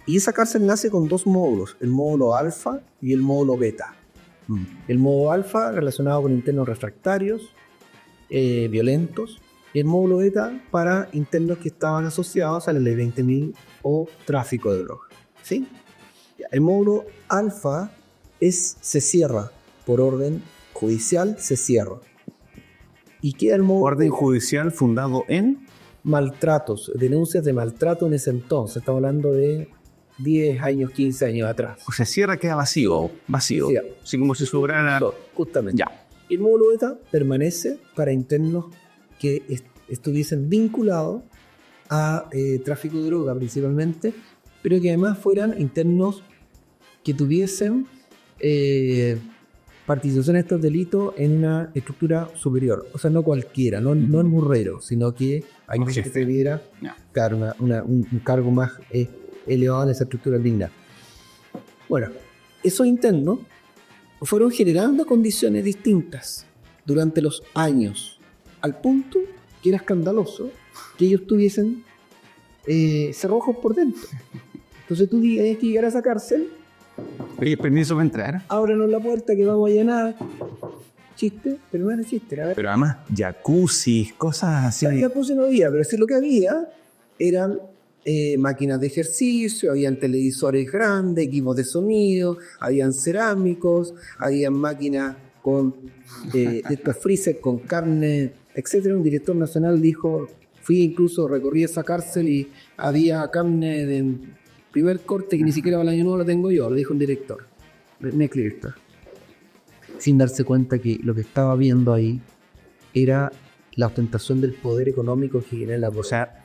Y esa cárcel nace con dos módulos, el módulo alfa y el módulo beta. El módulo alfa relacionado con internos refractarios, violentos, y el módulo beta para internos que estaban asociados a la ley 20.000 o tráfico de drogas. ¿Sí? El módulo alfa se cierra por orden judicial, se cierra. Y queda el módulo Orden judicial fundado en maltratos, denuncias de maltrato en ese entonces. Estamos hablando de 10 años, 15 años atrás. O sea, cierra, queda vacío. Sí. Así como si sobrara. Justamente. Ya. El módulo beta permanece para internos que estuviesen vinculados a tráfico de droga principalmente, pero que además fueran internos que tuviesen participación en estos delitos en una estructura superior. O sea, no cualquiera, no el murrero, sino que hay que se viera claro, un cargo más elevado en esa estructura digna. Bueno, esos internos fueron generando condiciones distintas durante los años, al punto que era escandaloso que ellos tuviesen cerrojos por dentro. Entonces tú tienes que llegar a esa cárcel. Oye, permiso para entrar. Ábranos la puerta que vamos a llenar. Chiste, pero no era chiste, era Pero además, jacuzzi, cosas así. Jacuzzi no había, pero sí lo que había eran máquinas de ejercicio, habían televisores grandes, equipos de sonido, habían cerámicos, habían máquinas con estos freezer con carne, etcétera. Un director nacional dijo, recorrí esa cárcel y había carne de primer corte que ni siquiera al año nuevo lo tengo yo, lo dijo un director, sin darse cuenta que lo que estaba viendo ahí era la ostentación del poder económico que genera la cosa. O sea,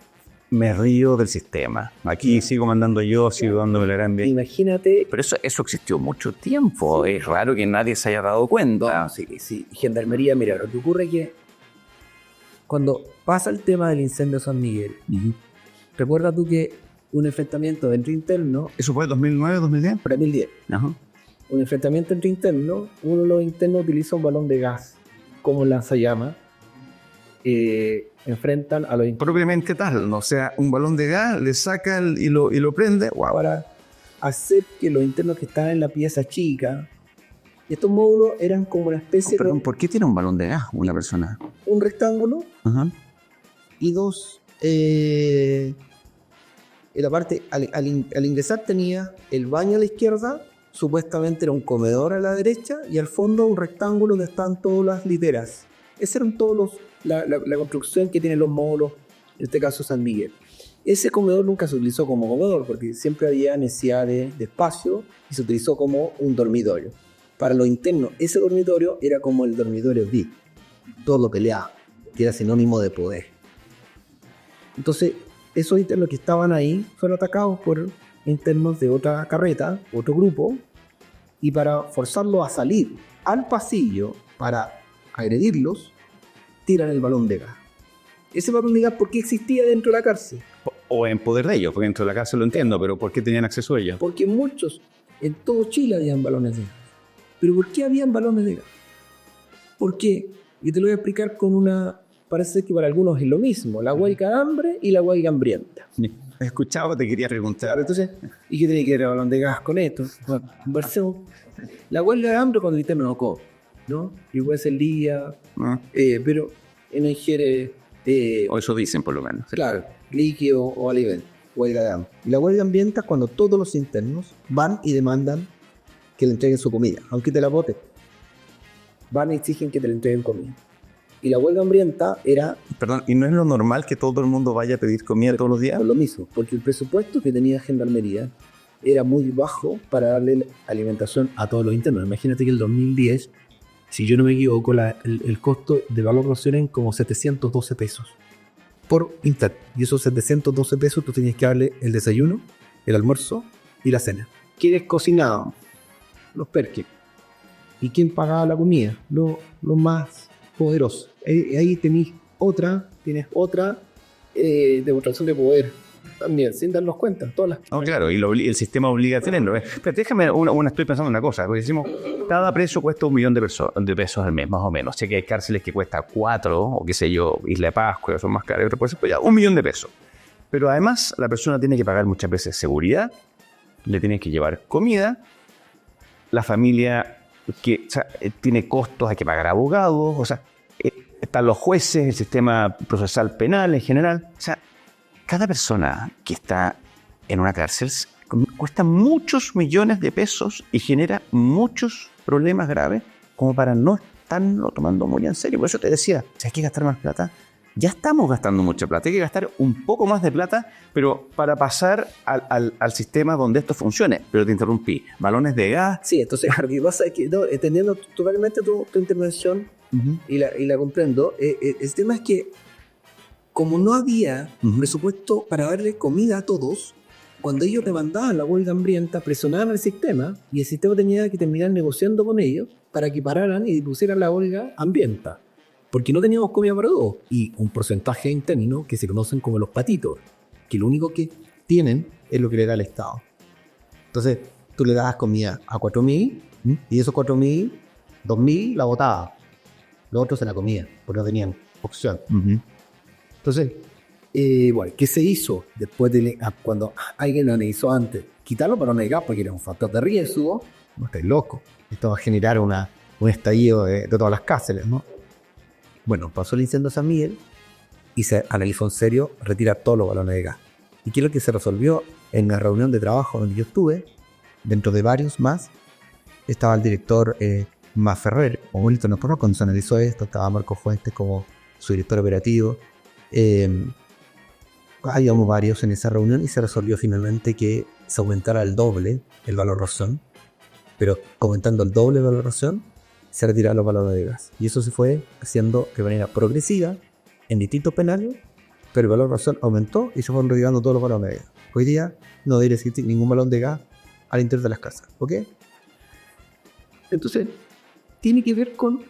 me río del sistema. Aquí sigo mandando yo, sigo dándome la gran bien. Imagínate. Pero eso existió mucho tiempo. Sí. Es raro que nadie se haya dado cuenta. No, sí. Gendarmería, mira, lo que ocurre es que cuando pasa el tema del incendio de San Miguel, ¿recuerdas tú que un enfrentamiento entre internos... ¿Eso fue 2009, 2010? Para 2010. Ajá. Un enfrentamiento entre internos, uno de los internos utiliza un balón de gas como lanzallamas. Enfrentan a los propiamente tal, ¿no? O sea, un balón de gas, le saca y lo prende, wow. Para hacer que los internos que estaban en la pieza chica, estos módulos eran como una especie Perdón, ¿por qué tiene un balón de gas una persona? Un rectángulo y dos en la parte al ingresar tenía el baño a la izquierda, supuestamente era un comedor a la derecha, y al fondo un rectángulo donde están todas las literas. Esos eran todos la construcción que tienen los módulos, en este caso San Miguel. Ese comedor nunca se utilizó como comedor porque siempre había necesidad de espacio y se utilizó como un dormitorio. Para los internos, ese dormitorio era como el dormitorio VIP, todo lo peleado, que era sinónimo de poder. Entonces, esos internos que estaban ahí fueron atacados por internos de otra carreta, otro grupo, y para forzarlos a salir al pasillo para agredirlos, tiran el balón de gas. Ese balón de gas, ¿por qué existía dentro de la cárcel? O en poder de ellos, porque dentro de la cárcel lo entiendo, pero ¿por qué tenían acceso a ellos? Porque muchos, en todo Chile habían balones de gas. ¿Pero por qué habían balones de gas? ¿Por qué? Y te lo voy a explicar con una... Parece que para algunos es lo mismo, la huelga de hambre y la huelga hambrienta. Escuchaba, te quería preguntar. Entonces, ¿y qué tiene que ver el balón de gas con esto? Bueno, conversemos. La huelga de hambre cuando el interno no come, ¿no? Y puede ser el día, pero no ingiere... o eso dicen por lo menos. Claro, líquido o alimento, huelga de hambre. Y la huelga ambienta es cuando todos los internos van y demandan que le entreguen su comida, aunque te la boten. Van y exigen que te le entreguen comida. Y la huelga hambrienta era Perdón, ¿y no es lo normal que todo el mundo vaya a pedir comida todos los días? lo mismo, porque el presupuesto que tenía Gendarmería era muy bajo para darle alimentación a todos los internos. Imagínate que el 2010, si yo no me equivoco, el costo de valor ración eran como 712 pesos por interno. Y esos 712 pesos tú tenías que darle el desayuno, el almuerzo y la cena. ¿Quiénes cocinaban? Los perques. ¿Y quién pagaba la comida? Los más poderosos. Ahí tienes otra demostración de poder también, sin darnos cuenta. Todas las... No, claro, y el sistema obliga a tenerlo. Pero déjame, estoy pensando en una cosa, porque decimos, cada preso cuesta $1.000.000 de pesos al mes, más o menos. Sé que hay cárceles que cuesta 4, o qué sé yo, Isla de Pascua, que son más caras, pues ya, $1.000.000. Pero además, la persona tiene que pagar muchas veces seguridad, le tienes que llevar comida, la familia tiene costos, hay que pagar abogados, o sea, están los jueces, el sistema procesal penal en general. O sea, cada persona que está en una cárcel cuesta muchos millones de pesos y genera muchos problemas graves como para no estarlo tomando muy en serio. Por eso te decía, si hay que gastar más plata, ya estamos gastando mucha plata. Hay que gastar un poco más de plata, pero para pasar al sistema donde esto funcione. Pero te interrumpí. Balones de gas. Sí, entonces, lo que pasa es que, no, entendiendo totalmente tu intervención, y la comprendo, el tema es que como no había presupuesto para darle comida a todos, cuando ellos demandaban la huelga hambrienta, presionaban al sistema y el sistema tenía que terminar negociando con ellos para que pararan y pusieran la huelga hambrienta, porque no teníamos comida para todos. Y un porcentaje interno que se conocen como los patitos, que lo único que tienen es lo que le da el Estado. Entonces tú le dabas comida a 4.000 y esos 4.000, 2.000 la botabas. Los otros se la comían, porque no tenían opción. Entonces, bueno, ¿qué se hizo después de cuando alguien lo analizó antes? Quitarlo para no negar, porque era un factor de riesgo. No estáis loco. Esto va a generar un estallido de todas las cárceles, ¿no? Bueno, pasó el incendio de San Miguel y se analizó en serio retirar todos los balones de gas. ¿Y qué es lo que se resolvió en la reunión de trabajo donde yo estuve? Dentro de varios más, estaba el director Más Ferrer, o Wilton Oporro, cuando se analizó esto, estaba Marco Fuentes como su director operativo. Habíamos varios en esa reunión y se resolvió finalmente que se aumentara el doble el valor razón, pero aumentando el doble el valor razón, se retiraron los balones de gas. Y eso se fue haciendo de manera progresiva en distintos penales, pero el valor razón aumentó y se fueron retirando todos los balones de gas. Hoy día no debería existir ningún balón de gas al interior de las casas, ¿ok? Entonces, tiene que ver con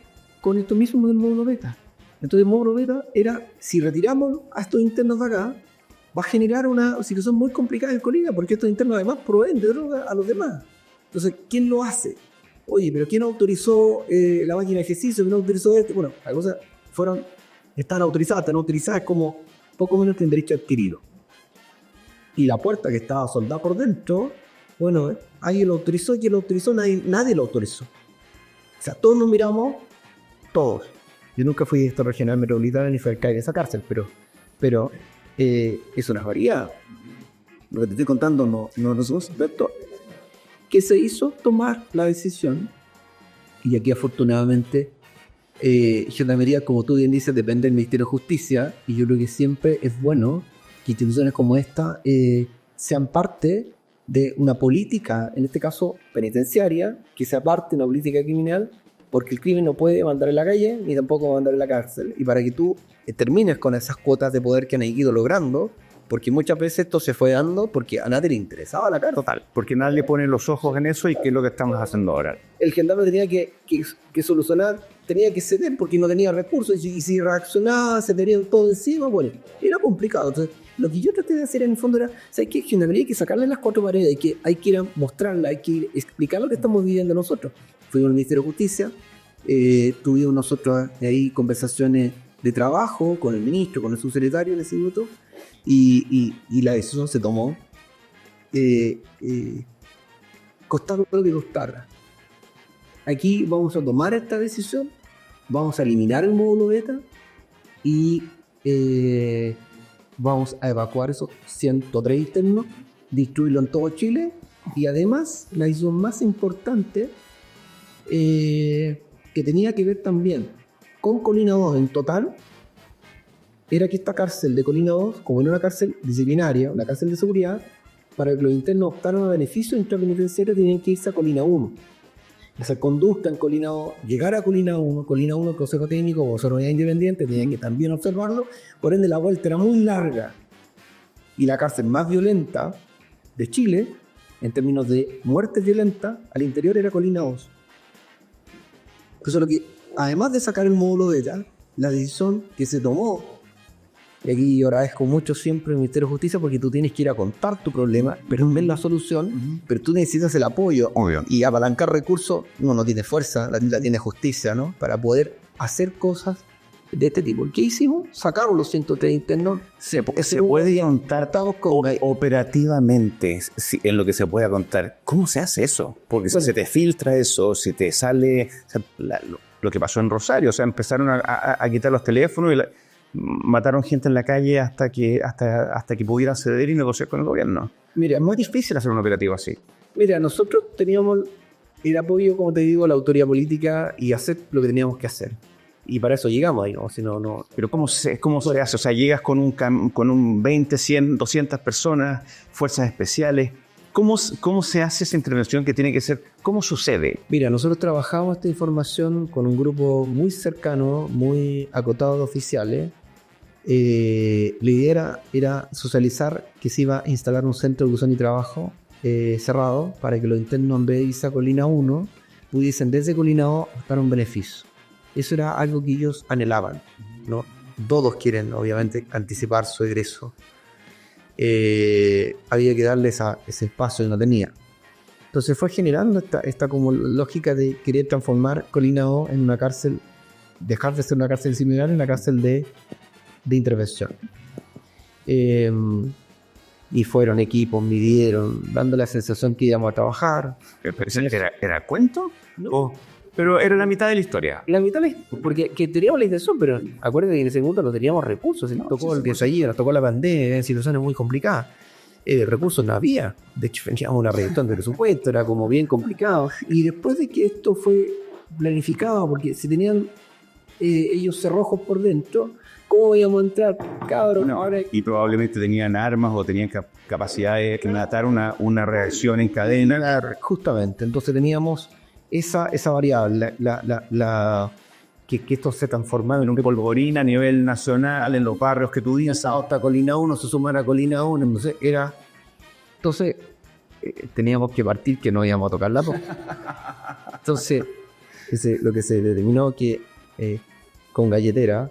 esto mismo del módulo beta. Entonces, el módulo beta era, si retiramos a estos internos de acá, va a generar una situación muy complicada en Colina, porque estos internos además proveen de droga a los demás. Entonces, ¿quién lo hace? Oye, pero ¿quién autorizó la máquina de ejercicio? ¿Quién autorizó esto? Bueno, las cosas están autorizadas como poco menos tienen derecho adquirido. Y la puerta que estaba soldada por dentro, bueno, alguien lo autorizó, ¿quién lo autorizó? Nadie lo autorizó. O sea, todos nos miramos, todos. Yo nunca fui director regional metropolitano ni fui alcalde de esa cárcel, pero es una variedad. Lo que te estoy contando no somos expertos. ¿Qué se hizo? Tomar la decisión. Y aquí afortunadamente Gendarmería, como tú bien dices, depende del Ministerio de Justicia, y yo creo que siempre es bueno que instituciones como esta sean parte de una política, en este caso penitenciaria, que sea parte de una política criminal, porque el crimen no puede mandar en la calle ni tampoco mandar en la cárcel. Y para que tú termines con esas cuotas de poder que han ido logrando, porque muchas veces esto se fue dando porque a nadie le interesaba la cárcel. Total, porque nadie pone los ojos en eso y qué es lo que estamos haciendo ahora. El gendarme tenía que solucionar, tenía que ceder porque no tenía recursos, y si reaccionaba se tenía todo encima. Bueno, era complicado. Entonces, lo que yo traté de hacer en el fondo era, ¿sabes qué? Gendarmería hay que sacarle las cuatro paredes, hay que ir a mostrarla, hay que explicar lo que estamos viviendo nosotros. Fuimos al Ministerio de Justicia, tuvimos nosotros ahí conversaciones de trabajo con el ministro, con el subsecretario en ese minuto, y la decisión se tomó, costara lo que costara. Aquí vamos a tomar esta decisión, vamos a eliminar el módulo beta y vamos a evacuar esos 103 internos, distribuirlo en todo Chile, y además la decisión más importante que tenía que ver también con Colina 2 en total era que esta cárcel de Colina 2, como era una cárcel disciplinaria, una cárcel de seguridad, para que los internos optaran a beneficios intrapenitenciarios tenían que irse a Colina 1. Esa conducta en Colina 2, llegar a Colina 1, el Consejo Técnico o Autoridad Independiente tenían que también observarlo, por ende la vuelta era muy larga. Y la cárcel más violenta de Chile, en términos de muertes violentas, al interior era Colina 2. Entonces, lo que, además de sacar el módulo beta, la decisión que se tomó, y aquí yo agradezco mucho siempre al Ministerio de Justicia porque tú tienes que ir a contar tu problema, pero en ver la solución, pero tú necesitas el apoyo. Obvio. Y apalancar recursos, no tiene fuerza, la tiene justicia, ¿no? Para poder hacer cosas de este tipo. ¿Qué hicimos? Sacaron los 103 internos. Se puede contar operativamente, en lo que se pueda contar. ¿Cómo se hace eso? Porque si se te filtra eso, si te sale... O sea, lo que pasó en Rosario, o sea, empezaron a quitar los teléfonos y mataron gente en la calle hasta que pudieran ceder y negociar con el gobierno. Mira, Es muy difícil hacer un operativo así. Mira, nosotros teníamos el apoyo, como te digo, la autoridad política y hacer lo que teníamos que hacer. Y para eso llegamos ahí, ¿no? Si no. Pero ¿cómo se hace? O sea, llegas con un 20, 100, 200 personas, fuerzas especiales. ¿Cómo se hace esa intervención que tiene que ser? ¿Cómo sucede? Mira, nosotros trabajamos esta información con un grupo muy cercano, muy acotado de oficiales. La idea era socializar que se iba a instalar un centro de educación y trabajo cerrado para que los internos, en vez de irse a Colina 1, pudiesen desde Colina 2 optar un beneficio. Eso era algo que ellos anhelaban, ¿no? Todos quieren, obviamente, anticipar su egreso. Había que darle ese espacio y no tenía. Entonces fue generando esta como lógica de querer transformar Colina 2 en una cárcel, dejar de ser una cárcel similar en una cárcel de intervención. Y fueron equipos, midieron, dando la sensación que íbamos a trabajar. ¿Era cuento? No. Pero era la mitad de la historia. La mitad, porque que teníamos la intención, pero acuérdate que en ese momento no teníamos recursos. Nos tocó el desallido, nos tocó la pandemia, en situaciones muy complicadas. Recursos no había. De hecho, teníamos una reducción de presupuesto, era como bien complicado. Y después de que esto fue planificado, porque si tenían ellos cerrojos por dentro, ¿cómo íbamos a entrar? Cabrón, no, ahora... Y probablemente tenían armas o tenían capacidad de matar una reacción en cadena. Justamente, entonces teníamos esa variable, que esto se transformaba en un polvorín a nivel nacional, en los barrios que tú dices, hasta Colina 1, se sumara a Colina 1, entonces teníamos que partir que no íbamos a tocar la boca. Entonces, lo que se determinó que con Galletera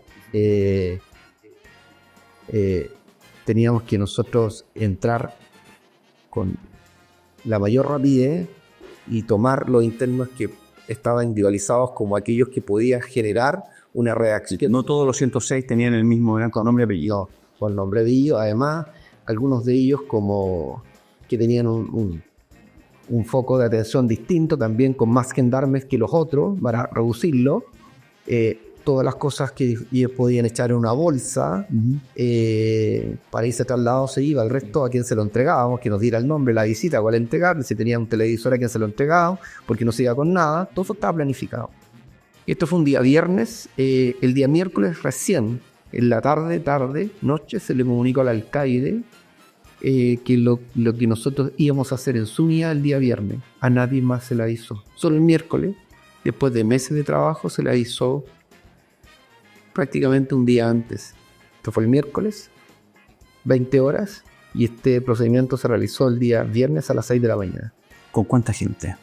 teníamos que nosotros entrar con la mayor rapidez y tomar los internos que estaban individualizados como aquellos que podían generar una reacción. No todos los 106 tenían el mismo nombre y apellido. Con nombre de ellos, además, algunos de ellos como que tenían un foco de atención distinto, también con más gendarmes que los otros, para reducirlo. Todas las cosas que ellos podían echar en una bolsa, para irse trasladado se iba, el resto a quien se lo entregábamos, que nos diera el nombre, la visita, cuál entregarle, si tenía un televisor a quien se lo entregaba, porque no se iba con nada, todo eso estaba planificado. Esto fue un día viernes, el día miércoles recién, en la noche, se le comunicó al alcaide que lo que nosotros íbamos a hacer en Zúñiga el día viernes, a nadie más se la avisó. Solo el miércoles, después de meses de trabajo, se la avisó prácticamente un día antes. Esto fue el miércoles, 20 horas, y este procedimiento se realizó el día viernes a las 6 de la mañana. ¿Con cuánta gente?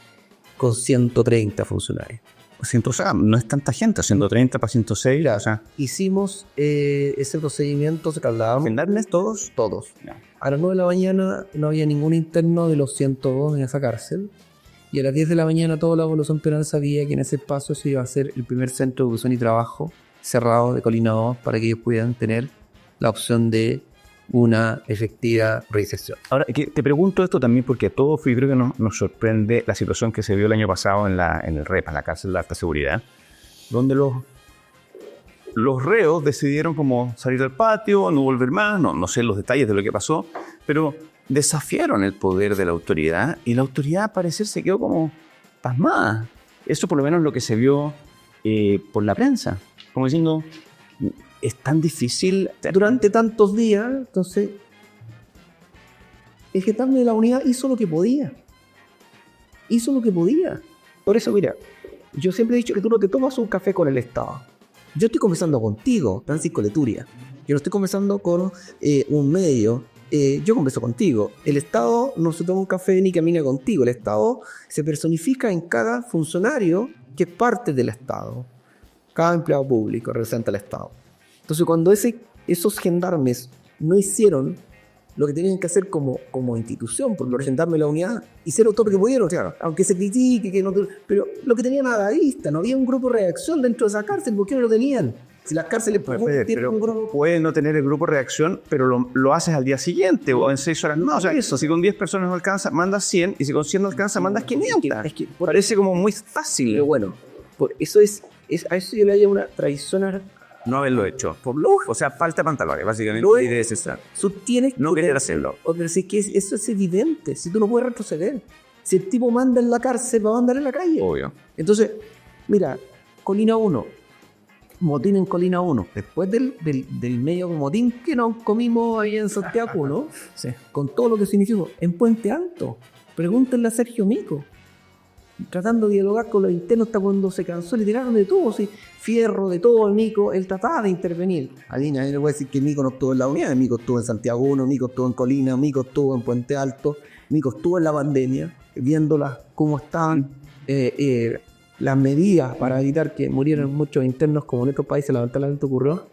Con 130 funcionarios. O sea, no es tanta gente, 130 para 106. Claro, o sea, hicimos ese procedimiento, se trasladaron. ¿Gendarmes todos? Todos. No. A las 9 de la mañana no había ningún interno de los 102 en esa cárcel. Y a las 10 de la mañana toda la evaluación penal sabía que en ese espacio se iba a hacer el primer centro de educación y trabajo cerrado de Colina 2 para que ellos pudieran tener la opción de una efectiva reinserción. Ahora, te pregunto esto también porque a todos yo creo que nos sorprende la situación que se vio el año pasado en el REPA, en la cárcel de alta seguridad, donde los reos decidieron como salir al patio, no volver más, no sé los detalles de lo que pasó, pero desafiaron el poder de la autoridad y la autoridad al parecer se quedó como pasmada. Eso por lo menos es lo que se vio por la prensa. como diciendo, es tan difícil. Durante tantos días, entonces, el gendarme de la unidad hizo lo que podía. Hizo lo que podía. Por eso, mira, yo siempre he dicho que tú no te tomas un café con el Estado. Yo estoy conversando contigo, Francisco Leturia. Yo no estoy conversando con un medio. Yo converso contigo. El Estado no se toma un café ni camina contigo. El Estado se personifica en cada funcionario que es parte del Estado. Cada empleado público representa al Estado. Entonces, cuando esos gendarmes no hicieron lo que tenían que hacer como institución, por los gendarmes de la unidad, hicieron todo lo que pudieron, claro, aunque se critique, que no, pero lo que tenían a la vista, no había un grupo de reacción dentro de esa cárcel. ¿Por qué no lo tenían? Si las cárceles tienen un grupo... Puede no tener el grupo de reacción, pero lo haces al día siguiente o en 6 horas. No, o sea, eso, si con 10 personas no alcanza, mandas 100, y si con 100 no alcanza, mandas 500. Parece como muy fácil. Pero bueno, por eso a eso yo le haría una traición no haberlo hecho. Por lo, o sea, falta pantalones, básicamente. Y de cesar. No querer hacerlo. Pero si es que eso es evidente. Si tú no puedes retroceder. Si el tipo manda en la cárcel, va a andar en la calle. Obvio. Entonces, mira, Colina 1. Motín en Colina 1. Después del medio motín que nos comimos ahí en Santiago, ¿no? Sí. Con todo lo que significó. En Puente Alto. Pregúntenle a Sergio Mico. Tratando de dialogar con los internos hasta cuando se cansó, le tiraron de todo, ¿sí? Fierro, de todo, el Mico, él trataba de intervenir. A mí nadie le puede decir que Mico no estuvo en la unidad, Mico estuvo en Santiago 1, Mico estuvo en Colina, Mico estuvo en Puente Alto, Mico estuvo en la pandemia, viéndolas cómo estaban las medidas para evitar que murieran muchos internos, como en otros países lamentablemente ocurrió.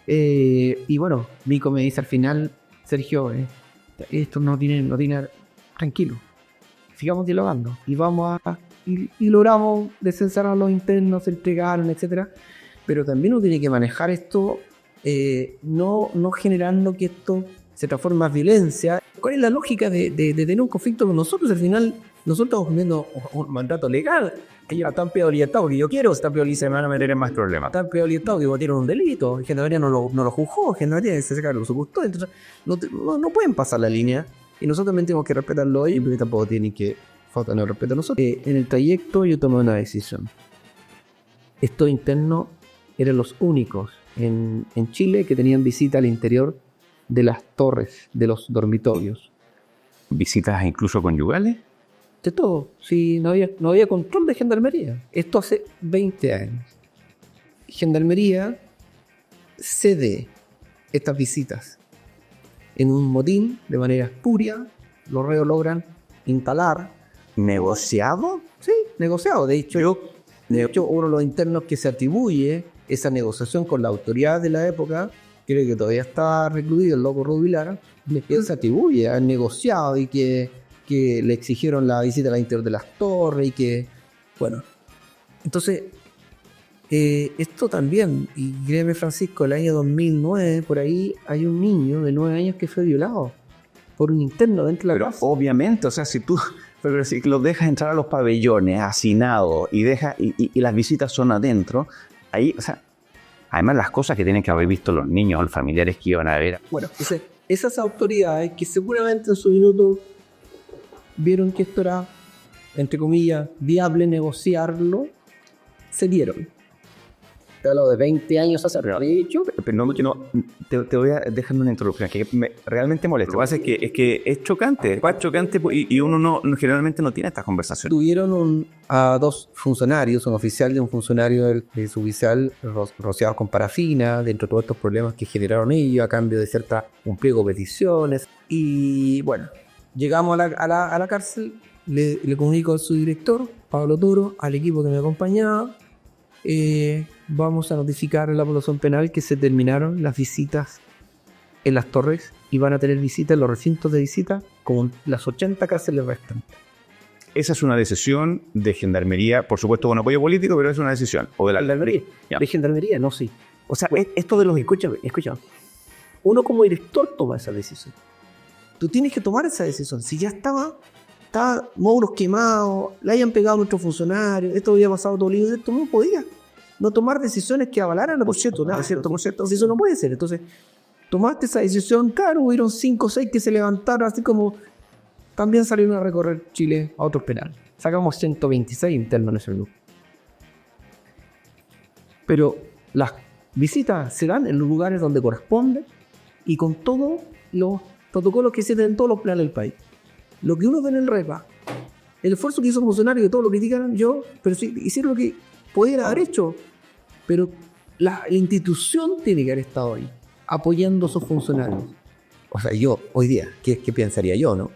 Y bueno, Mico me dice al final, Sergio, esto no tiene tranquilo. Sigamos dialogando y y logramos desencerrar a los internos, se entregaron, etcétera. Pero también uno tiene que manejar esto, no generando que esto se transforme en más violencia. ¿Cuál es la lógica de tener un conflicto con nosotros? Al final, nosotros estamos cumpliendo un mandato legal. Ellos están peor libertad porque yo quiero, están peor y se van a meter en más problemas. Están peor libertad porque cometieron un delito. El Gendarmería no lo juzgó, el Gendarmería se sacaron su custodia. Entonces, no pueden pasar la línea. Y nosotros también tenemos que respetarlo ellos, porque tampoco tienen que faltarnos el respeto a nosotros. En el trayecto yo tomé una decisión. Estos internos eran los únicos en Chile que tenían visita al interior de las torres, de los dormitorios. ¿Visitas incluso conyugales? De todo. Sí, no había control de Gendarmería. Esto hace 20 años. Gendarmería cede estas visitas. En un motín, de manera espuria, los reos logran instalar. ¿Negociado? Sí, negociado. De hecho, uno de los internos que se atribuye esa negociación con la autoridad de la época, creo que todavía está recluido, el loco Rubilar, él se atribuye a haber negociado y que le exigieron la visita al interior de las torres y que, bueno. Entonces, esto también, y créeme Francisco, el año 2009, por ahí hay un niño de 9 años que fue violado por un interno dentro de la casa. Obviamente, o sea, si los dejas entrar a los pabellones hacinados y las visitas son adentro, ahí, o sea, además las cosas que tienen que haber visto los niños, los familiares que iban a ver. Bueno, entonces, esas autoridades que seguramente en su minuto vieron que esto era, entre comillas, viable negociarlo, se dieron. Te he hablado de 20 años hace dicho. Pero te voy a dejar una interrupción que me realmente molesta. Lo que pasa es que es chocante, y uno generalmente no tiene estas conversaciones. Tuvieron a 2 funcionarios, un oficial y un funcionario de su oficial rociados con parafina, dentro de todos estos problemas que generaron ellos a cambio de un pliego de peticiones. Y bueno, llegamos a la cárcel, le comunico a su director, Pablo Toro, al equipo que me acompañaba. Vamos a notificar a la población penal que se terminaron las visitas en las torres y van a tener visitas en los recintos de visita como las 80 cárceles restantes. Esa es una decisión de Gendarmería, por supuesto con apoyo político, pero es una decisión. O de la Gendarmería. De Gendarmería, no, sí. O sea, esto de los... Escucha. Uno como director toma esa decisión. Tú tienes que tomar esa decisión. Si ya estaba módulos quemados, le hayan pegado a nuestros funcionarios, esto había pasado todo el día, esto no podía. No tomar decisiones que avalaran la cierto, entonces eso no puede ser. Entonces, tomaste esa decisión, claro, hubieron 5 o 6 que se levantaron, así como también salieron a recorrer Chile a otros penales. Sacamos 126 internos en ese grupo. Pero Las visitas se dan en los lugares donde corresponde y con todos los protocolos que existen en todos los planes del país. Lo que uno ve en el REPA, el esfuerzo que hizo el funcionario, que todos lo criticaron, pero sí, hicieron lo que podían haber hecho, pero la institución tiene que haber estado ahí, apoyando a sus funcionarios. O sea, yo, hoy día, ¿qué pensaría yo, no?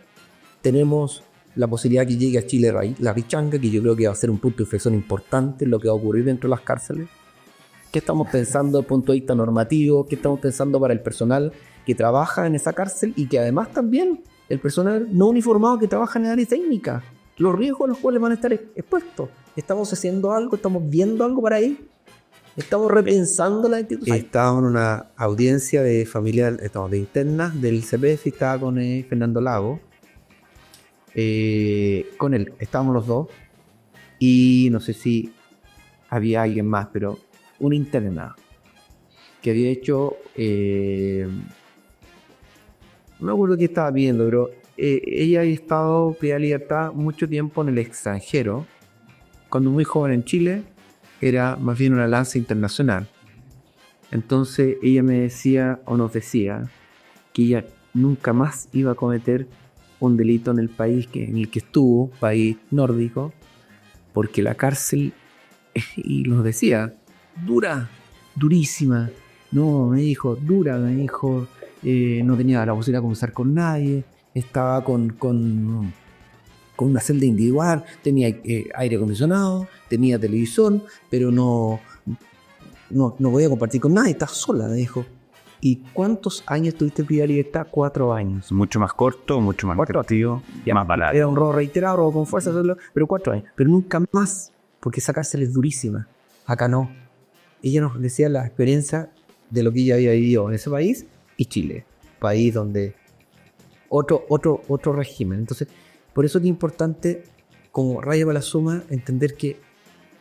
Tenemos la posibilidad que llegue a Chile la Richanga, que yo creo que va a ser un punto de inflexión importante en lo que va a ocurrir dentro de las cárceles. ¿Qué estamos pensando desde el punto de vista normativo? ¿Qué estamos pensando para el personal que trabaja en esa cárcel y que además también el personal no uniformado que trabaja en el área técnica? Los riesgos a los cuales van a estar expuestos. ¿Estamos haciendo algo? ¿Estamos viendo algo para ahí? ¿Estamos repensando la institución? Estábamos en una audiencia de familia, de internas del CPF, estaba con Fernando Lago. Con él, estábamos los dos. Y no sé si había alguien más, pero una interna que había hecho... no me acuerdo qué estaba viendo, pero ella había estado pedida libertad mucho tiempo en el extranjero. Cuando muy joven en Chile, era más bien una lanza internacional. Entonces ella me decía, o nos decía, que ella nunca más iba a cometer un delito en el país en el que estuvo, país nórdico, porque la cárcel, y nos decía, durísima. No, me dijo, no tenía la posibilidad de conversar con nadie, estaba con una celda individual, tenía aire acondicionado, tenía televisor, pero no podía compartir con nadie, estaba sola, me dijo. ¿Y cuántos años tuviste privada de libertad? 4 años. Mucho más corto, mucho más efectivo, y más barato. Era un robo reiterado, robo con fuerza, pero 4 años. Pero nunca más, porque esa cárcel es durísima. Acá no. Ella nos decía la experiencia de lo que ella había vivido en ese país y Chile. País donde otro régimen. Entonces, por eso es importante, como raya para la suma, entender que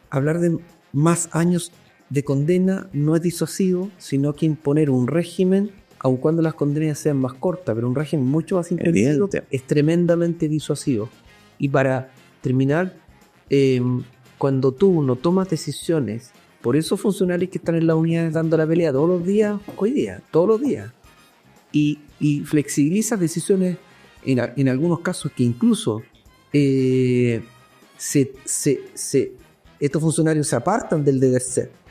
hablar de más años de condena no es disuasivo, sino que imponer un régimen, aun cuando las condenas sean más cortas, pero un régimen mucho más intensivo, es tremendamente disuasivo. Y para terminar, cuando tú no tomas decisiones por esos funcionarios que están en las unidades dando la pelea todos los días, todos los días, y flexibilizas decisiones en algunos casos que incluso estos funcionarios se apartan del deber ser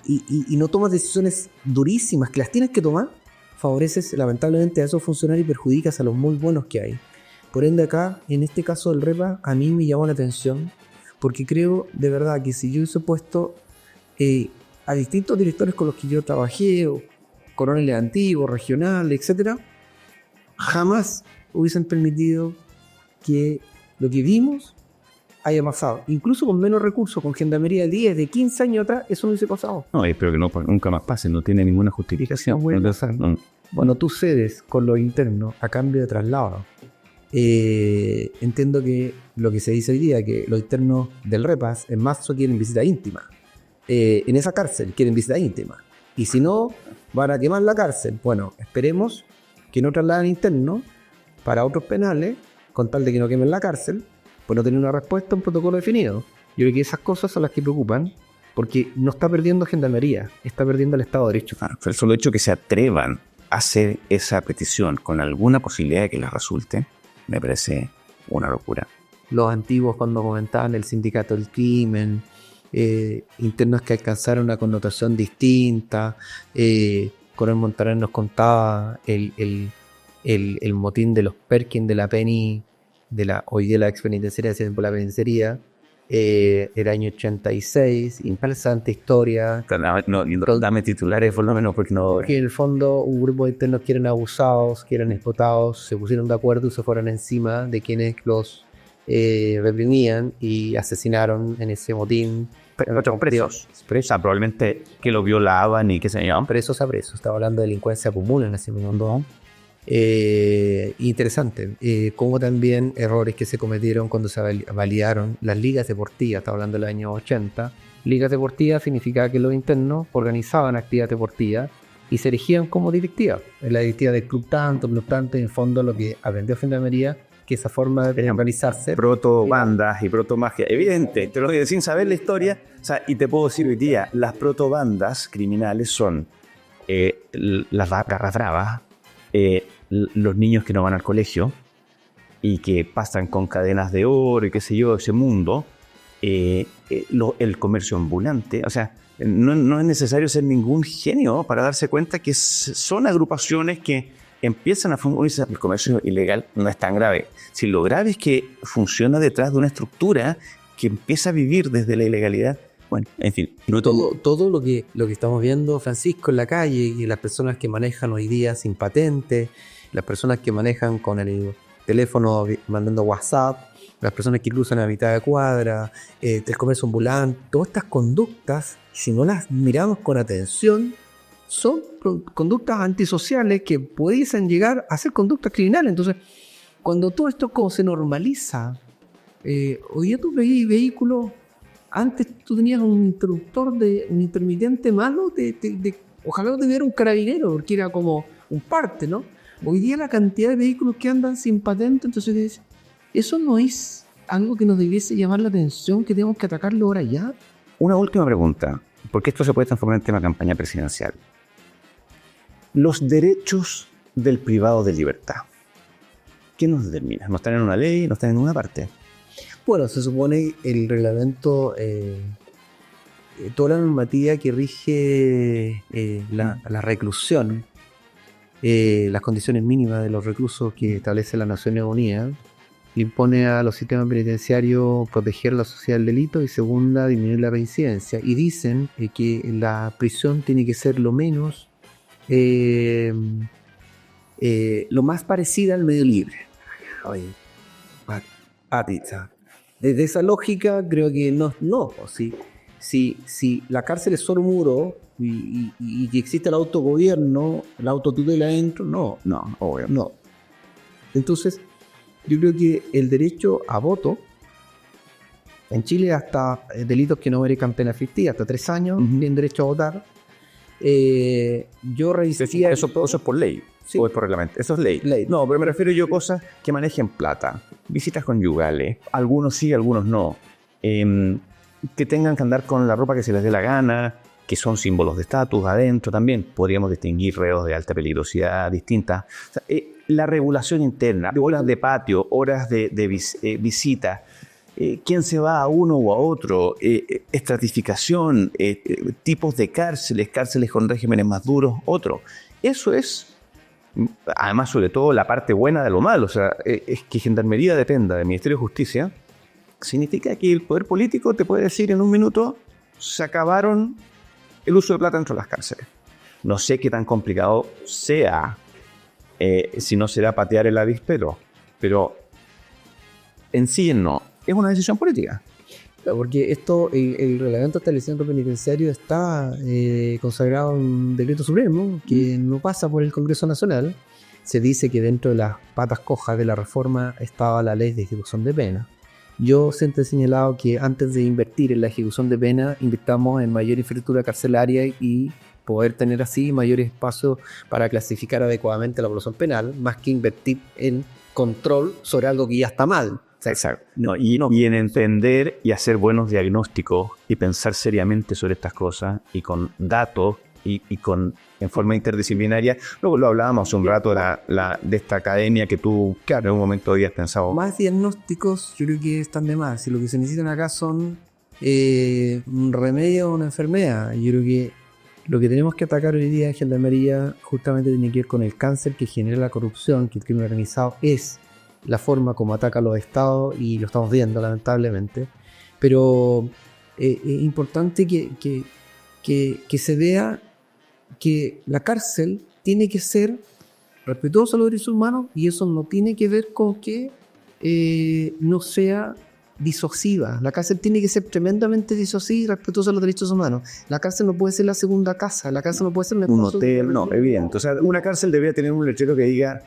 y no tomas decisiones durísimas que las tienes que tomar, favoreces lamentablemente a esos funcionarios y perjudicas a los muy buenos que hay. Por ende, acá, en este caso del REPA, a mí me llamó la atención porque creo de verdad que si yo hubiese puesto a distintos directores con los que yo trabajé, o coroneles antiguos, regionales, etc., jamás hubiesen permitido que lo que vimos haya pasado. Incluso con menos recursos, con gendarmería de 10, de 15 años atrás, eso no hubiese pasado. No, espero que nunca más pase, no tiene ninguna justificación. Bueno, tú cedes con los internos a cambio de traslado. Entiendo que lo que se dice hoy día, que los internos del REPAS en marzo quieren visita íntima. En esa cárcel quieren visita íntima. Y si no, van a quemar la cárcel. Bueno, esperemos que no trasladen internos para otros penales, con tal de que no quemen la cárcel, pues no tener una respuesta, un protocolo definido. Yo creo que esas cosas son las que preocupan, porque no está perdiendo gendarmería, está perdiendo el Estado de Derecho. El solo hecho que se atrevan a hacer esa petición con alguna posibilidad de que les resulte, me parece una locura. Los antiguos, cuando comentaban el sindicato del crimen, internos que alcanzaron una connotación distinta, Coronel Montaner nos contaba el motín de los Perkins de la Penny, hoy día la ex penitenciaria por la penitenciaría, el año 86, interesante historia. Dame titulares por lo menos, porque no. Que en el fondo un grupo de internos que eran abusados, que eran explotados, se pusieron de acuerdo y se fueron encima de quienes los reprimían y asesinaron en ese motín. Presos. Probablemente que lo violaban y qué sé yo. Presos a presos. Estaba hablando de delincuencia común en ese momento. Interesante. Como también errores que se cometieron cuando se validaron las ligas deportivas. Estaba hablando del año 80. Ligas deportivas significaba que los internos organizaban actividades deportivas y se erigían como directivas. En la directiva del club tanto, en el fondo lo que aprendió Gendarmería que esa forma de organizarse. Proto-bandas y proto-magia. Evidente, te lo digo sin saber la historia. O sea, y te puedo decir hoy día, las proto-bandas criminales son las garras bravas, los niños que no van al colegio y que pasan con cadenas de oro y qué sé yo, ese mundo, el comercio ambulante. O sea, no es necesario ser ningún genio para darse cuenta que son agrupaciones que empiezan a funcionar. El comercio ilegal no es tan grave. Si lo grave es que funciona detrás de una estructura que empieza a vivir desde la ilegalidad. Bueno, en fin. Todo lo que estamos viendo, Francisco, en la calle, y las personas que manejan hoy día sin patente, las personas que manejan con el teléfono mandando WhatsApp, las personas que cruzan a mitad de cuadra, el comercio ambulante, todas estas conductas, si no las miramos con atención, son conductas antisociales que pudiesen llegar a ser conductas criminales. Entonces, cuando todo esto se normaliza, hoy día tú veis vehículos. Antes tú tenías un intermitente malo, ojalá no tuviera un carabinero, porque era como un parte, ¿no? Hoy día la cantidad de vehículos que andan sin patente, entonces eso no es algo que nos debiese llamar la atención, que tenemos que atacarlo ahora ya. Una última pregunta, porque esto se puede transformar en tema de campaña presidencial. Los derechos del privado de libertad, ¿qué nos determina? ¿No están en una ley? ¿No están en una parte? Bueno, se supone el reglamento, toda la normativa que rige la reclusión, las condiciones mínimas de los reclusos que establece las Naciones Unidas, impone a los sistemas penitenciarios proteger la sociedad del delito y segunda, disminuir la reincidencia. Y dicen que la prisión tiene que ser lo menos, lo más parecida al medio libre. Oye, desde esa lógica creo que no. Si la cárcel es solo muro y que existe el autogobierno, la autotutela adentro, no, obvio, no. Entonces, yo creo que el derecho a voto, en Chile hasta delitos que no merezcan pena ficticia, hasta 3 años, tienen derecho a votar. Yo revisaría... Eso es por ley. Sí. ¿O es por reglamento? Eso es ley. No, pero me refiero yo a cosas que manejen plata. Visitas conyugales. Algunos sí, algunos no. Que tengan que andar con la ropa que se les dé la gana, que son símbolos de estatus adentro también. Podríamos distinguir reos de alta peligrosidad distintas. O sea, la regulación interna, horas de patio, horas de visita, quién se va a uno o a otro, estratificación, tipos de cárceles con regímenes más duros, otro. Eso es, además, sobre todo, la parte buena de lo malo. O sea, es que Gendarmería dependa del Ministerio de Justicia, significa que el poder político te puede decir en un minuto, se acabaron el uso de plata dentro de las cárceles. No sé qué tan complicado sea, si no será patear el avispero, pero en sí no. Es una decisión política. Porque el reglamento de establecimiento penitenciario está consagrado en un decreto supremo que no pasa por el Congreso Nacional. Se dice que dentro de las patas cojas de la reforma estaba la ley de ejecución de pena. Yo siempre he señalado que antes de invertir en la ejecución de pena, invirtamos en mayor infraestructura carcelaria y poder tener así mayor espacio para clasificar adecuadamente la población penal, más que invertir en control sobre algo que ya está mal. Exacto. Y en entender y hacer buenos diagnósticos y pensar seriamente sobre estas cosas y con datos y en forma interdisciplinaria. Luego lo hablábamos hace un rato de esta academia que tú, claro, en un momento habías pensado. Más diagnósticos yo creo que están de más. Si lo que se necesitan acá son un remedio a una enfermedad. Yo creo que lo que tenemos que atacar hoy día en Gendarmería justamente tiene que ver con el cáncer que genera la corrupción, que el crimen organizado es la forma como ataca a los estados y lo estamos viendo lamentablemente, pero es importante que se vea que la cárcel tiene que ser respetuosa a los derechos humanos y eso no tiene que ver con que no sea disociva. La cárcel tiene que ser tremendamente disociva y respetuosa a los derechos humanos. La cárcel no puede ser la segunda casa, la cárcel no puede ser un hotel, no, evidente. O sea, una cárcel debería tener un letrero que diga: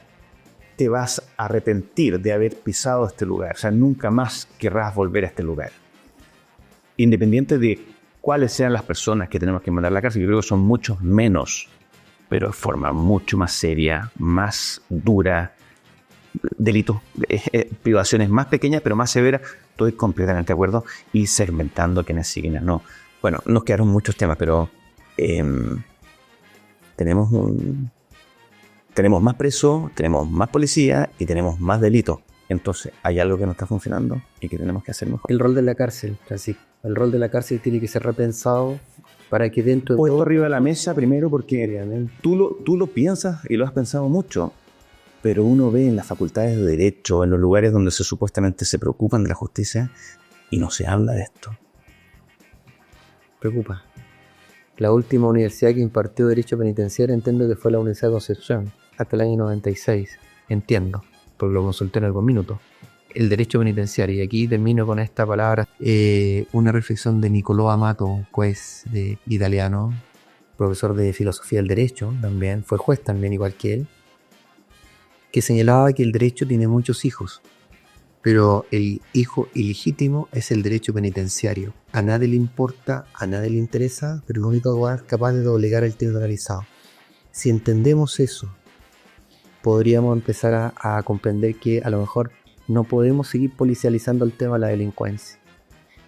te vas a arrepentir de haber pisado este lugar. O sea, nunca más querrás volver a este lugar. Independiente de cuáles sean las personas que tenemos que mandar a la cárcel, yo creo que son muchos menos, pero de forma mucho más seria, más dura, delitos, privaciones más pequeñas pero más severas, estoy completamente de acuerdo, y segmentando quienes sí, quienes no. Bueno, nos quedaron muchos temas, pero tenemos más presos, tenemos más policía y tenemos más delitos. Entonces, hay algo que no está funcionando y que tenemos que hacer mejor. El rol de la cárcel, Francisco. El rol de la cárcel tiene que ser repensado para que dentro de Puesto arriba de la mesa primero porque tú lo piensas y lo has pensado mucho, pero uno ve en las facultades de Derecho, en los lugares donde supuestamente se preocupan de la justicia, y no se habla de esto. preocupa. La última universidad que impartió Derecho Penitenciario entiendo que fue la Universidad de Concepción, hasta el año 96. Entiendo, porque lo consulté en algún minuto. El derecho penitenciario, y aquí termino con esta palabra, una reflexión de Niccolò Amato, juez italiano, profesor de filosofía del derecho también, fue juez también igual que él, que señalaba que el derecho tiene muchos hijos, pero el hijo ilegítimo es el derecho penitenciario. A nadie le importa, a nadie le interesa, pero el único lugar capaz de doblegar el territorio organizado. Si entendemos eso, podríamos empezar a comprender que a lo mejor no podemos seguir policializando el tema de la delincuencia.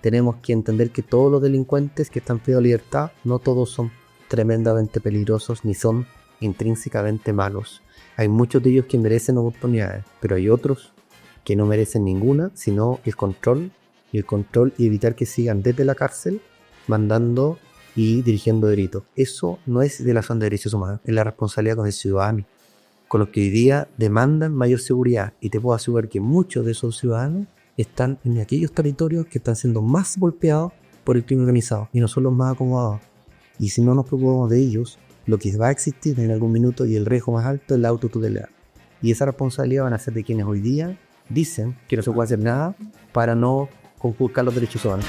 Tenemos que entender que todos los delincuentes que están privados de libertad, no todos son tremendamente peligrosos ni son intrínsecamente malos. Hay muchos de ellos que merecen oportunidades, pero hay otros que no merecen ninguna, sino el control y evitar que sigan desde la cárcel mandando y dirigiendo delitos. Eso no es violación de derechos humanos, es la responsabilidad con el ciudadano, con los que hoy día demandan mayor seguridad, y te puedo asegurar que muchos de esos ciudadanos están en aquellos territorios que están siendo más golpeados por el crimen organizado y no son los más acomodados. Y si no nos preocupamos de ellos, lo que va a existir en algún minuto y el riesgo más alto es la autotutela. Y esa responsabilidad van a ser de quienes hoy día dicen que no se puede hacer nada para no conculcar los derechos humanos.